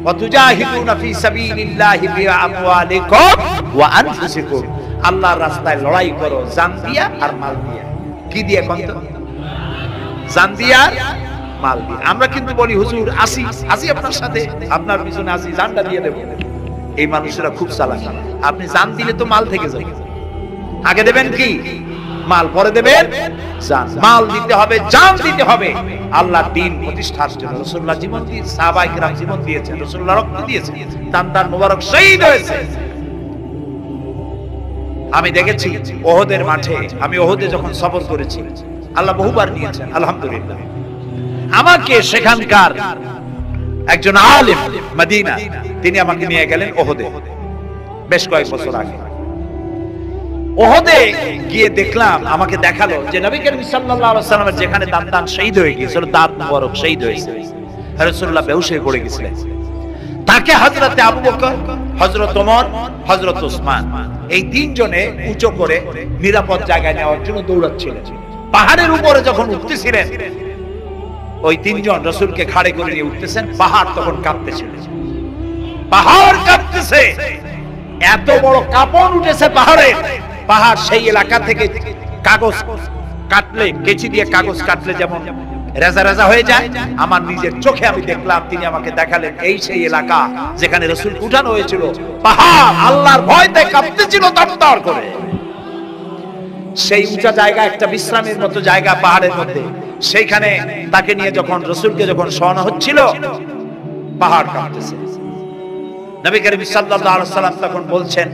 ওয়াতুজাহিদুনা ফি সাবিলিল্লাহি বিআমওয়ালিকুম ওয়া আনফুসিকুম। আল্লাহর রাস্তায় লড়াই করো জান দিয়া আর মাল দিয়া। কি দিয়ে কোন? জান দিয়া মাল দিয়া। আমরা কিন্তু বলি হুজুর আসি আপনার সাথে, আপনার পিছনে আসি, জানটা দিয়ে দেব। এই মানুষেরা খুব চালাক। আপনি জান দিলে তো মাল থেকে যাবে। আগে দেবেন কি? মাল, পরে দেবেন জান। মাল দিতে হবে, জান দিতে হবে আল্লাহর দ্বীন প্রতিষ্ঠার জন্য। রাসূলুল্লাহ জীবন দিয়ে, সাহাবায়ে কেরাম জীবন দিয়েছেন, রাসূলুল্লাহ রক্ত দিয়েছেন, তার মোবারক শহীদ হয়েছে। আমি দেখেছি ওহদের মাঠে, আমি ওহদে যখন সফর করেছি, আল্লাহ বহুবার নিয়েছেন আলহামদুলিল্লাহ। আমাকে সেখানকার একজন আলেম মদিনা, তিনি আমাকে নিয়ে গেলেন ওহদে বেশ কয়েক বছর আগে। ওহদে গিয়ে দেখলাম, আমাকে দেখালো যে নবী করিম সাল্লাল্লাহু আলাইহি ওয়াসাল্লামের যেখানে দাঁত শহীদ হয়ে গিয়েছিল, দাঁত মোবারক শহীদ হয়েছে, রাসূলুল্লাহ বেহুশ হয়ে পড়ে গেছিলেন। তাকে তাকে হযরতে আবু বকর, হযরত ওমর, হযরত ওসমান এই তিনজনে উঁচু করে নিরাপদ জায়গায় নেওয়ার জন্য দৌড়াচ্ছিলেন। পাহাড়ের উপরে যখন উঠতেছিলেন, ওই তিনজন রাসূলকে ঘাড়ে করে নিয়ে উঠতেছেন, পাহাড় তখন কাঁপতেছিল। পাহাড় কাঁপতেছে, এত বড় কাঁপন উঠেছে পাহাড়ে। পাহাড় সেই এলাকা থেকে কাগজ কাটলে, কেচি দিয়ে কাগজ কাটলে যেমন রেজা রেজা হয়ে যায়, আমার নিজের চোখে আমি দেখলাম, তিনি আমাকে দেখালেন এই সেই এলাকা যেখানে রাসূল উঠানো হয়েছিল। পাহাড় আল্লাহর ভয়তে কাঁপতেছিল তরতর করে। সেই উঁচা জায়গা, একটা বিশ্রামের মতো জায়গা পাহাড়ের মধ্যে, সেইখানে তাকে নিয়ে যখন রাসূলকে যখন শোয়ানো হচ্ছিল, পাহাড় কাঁপতেছে। নবী করিম সাল্লাল্লাহু আলাইহি ওয়াসাল্লাম তখন বলছেন,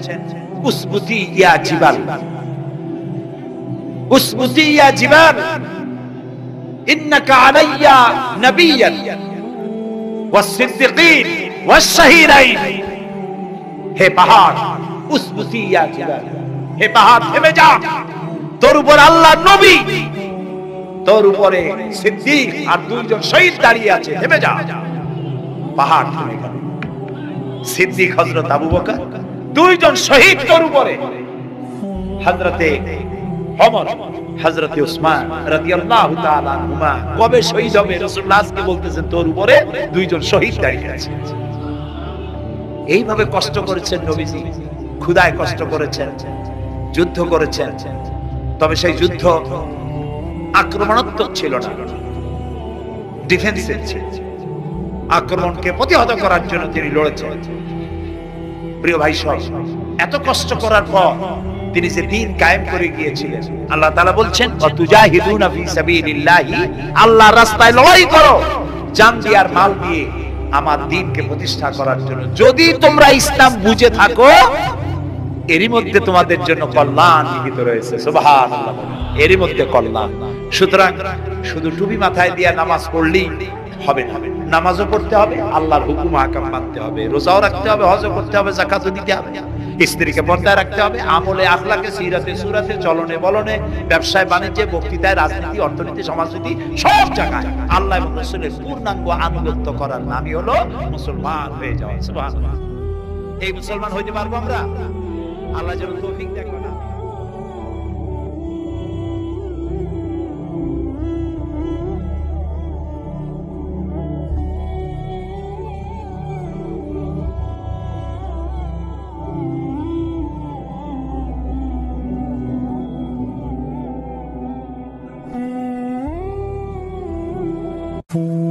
উসবুতি ইয়া জিবাল, উসবুতি ইয়া জিবাল, ইন্নাকা আলাইয়া নবিয়্যান ওয়াস সিদ্দিকিন ওয়াস শাহীদাইন। হে পাহাড়, উসবুতি ইয়া জিবাল, হে পাহাড় থেমে যা, তোর উপর আল্লাহর নবী, তোর উপরে সিদ্দিক আর দুইজন শহীদ দাঁড়িয়ে আছে, থেমে যা। পাহাড় থেমে গেল। সিদ্দিক হযরত আবু বকর, দুইজন শহীদ তোর উপরে, হযরতে ওমর, হযরতে ওসমান রাদিয়াল্লাহু তাআলা আনহুমা। কবে শহীদ হবে রাসূলুল্লাহ আজকে বলতেছেন তোর উপরে দুইজন শহীদ দাঁড়িয়ে আছে। এইভাবে কষ্ট করেছেন নবীজি, ক্ষুধায় কষ্ট করেছেন, যুদ্ধ করেছেন। তবে সেই যুদ্ধ আক্রমণাত্মক ছিল না, ডিফেন্সিভ ছিল। আক্রমণকে প্রতিহত করার জন্য তিনি লড়েছেন। প্রিয় ভাই সব, এত কষ্ট করার পর তিনি যে দ্বীন কায়েম করে গিয়েছিলেন, আল্লাহ তাআলা বলছেন, ওয়াতুজাহিদুনা ফি সাবিলিল্লাহি, আল্লাহর রাস্তায় লড়াই করো জান দিয়ে আর মাল দিয়ে আমার দ্বীনকে প্রতিষ্ঠা করার জন্য। যদি তোমরা ইসলাম বুঝে থাকো, এরই মধ্যে তোমাদের জন্য কল্যাণ নিহিত রয়েছে। সুবহানাল্লাহ, এরই মধ্যে কল্যাণ। সুতরাং শুধু টুপি মাথায় দিয়ে নামাজ পড়লেই হবে না, নামাজও পড়তে হবে, আল্লাহর হুকুম আহকাম মানতে হবে, রোজাও রাখতে হবে, হজও করতে হবে, যাকাতও দিতে হবে, স্ত্রীকে পর্দায় রাখতে হবে, আমলে আখলাকে, সিরাতে সুরাতে, চলনে বলনে, ব্যবসায় বাণিজ্যে, বক্তৃতায়, রাজনীতি, অর্থনীতি, সমাজনীতি, সব জায়গায় আল্লাহ এবং রাসূলের পূর্ণাঙ্গ আনুগত্য করার নামই হলো মুসলমান হয়ে যাওয়া। সুবহানাল্লাহ। এই মুসলমান হইতে পারবো আমরা? আল্লাহ যেন তৌফিক দেন।
Ooh.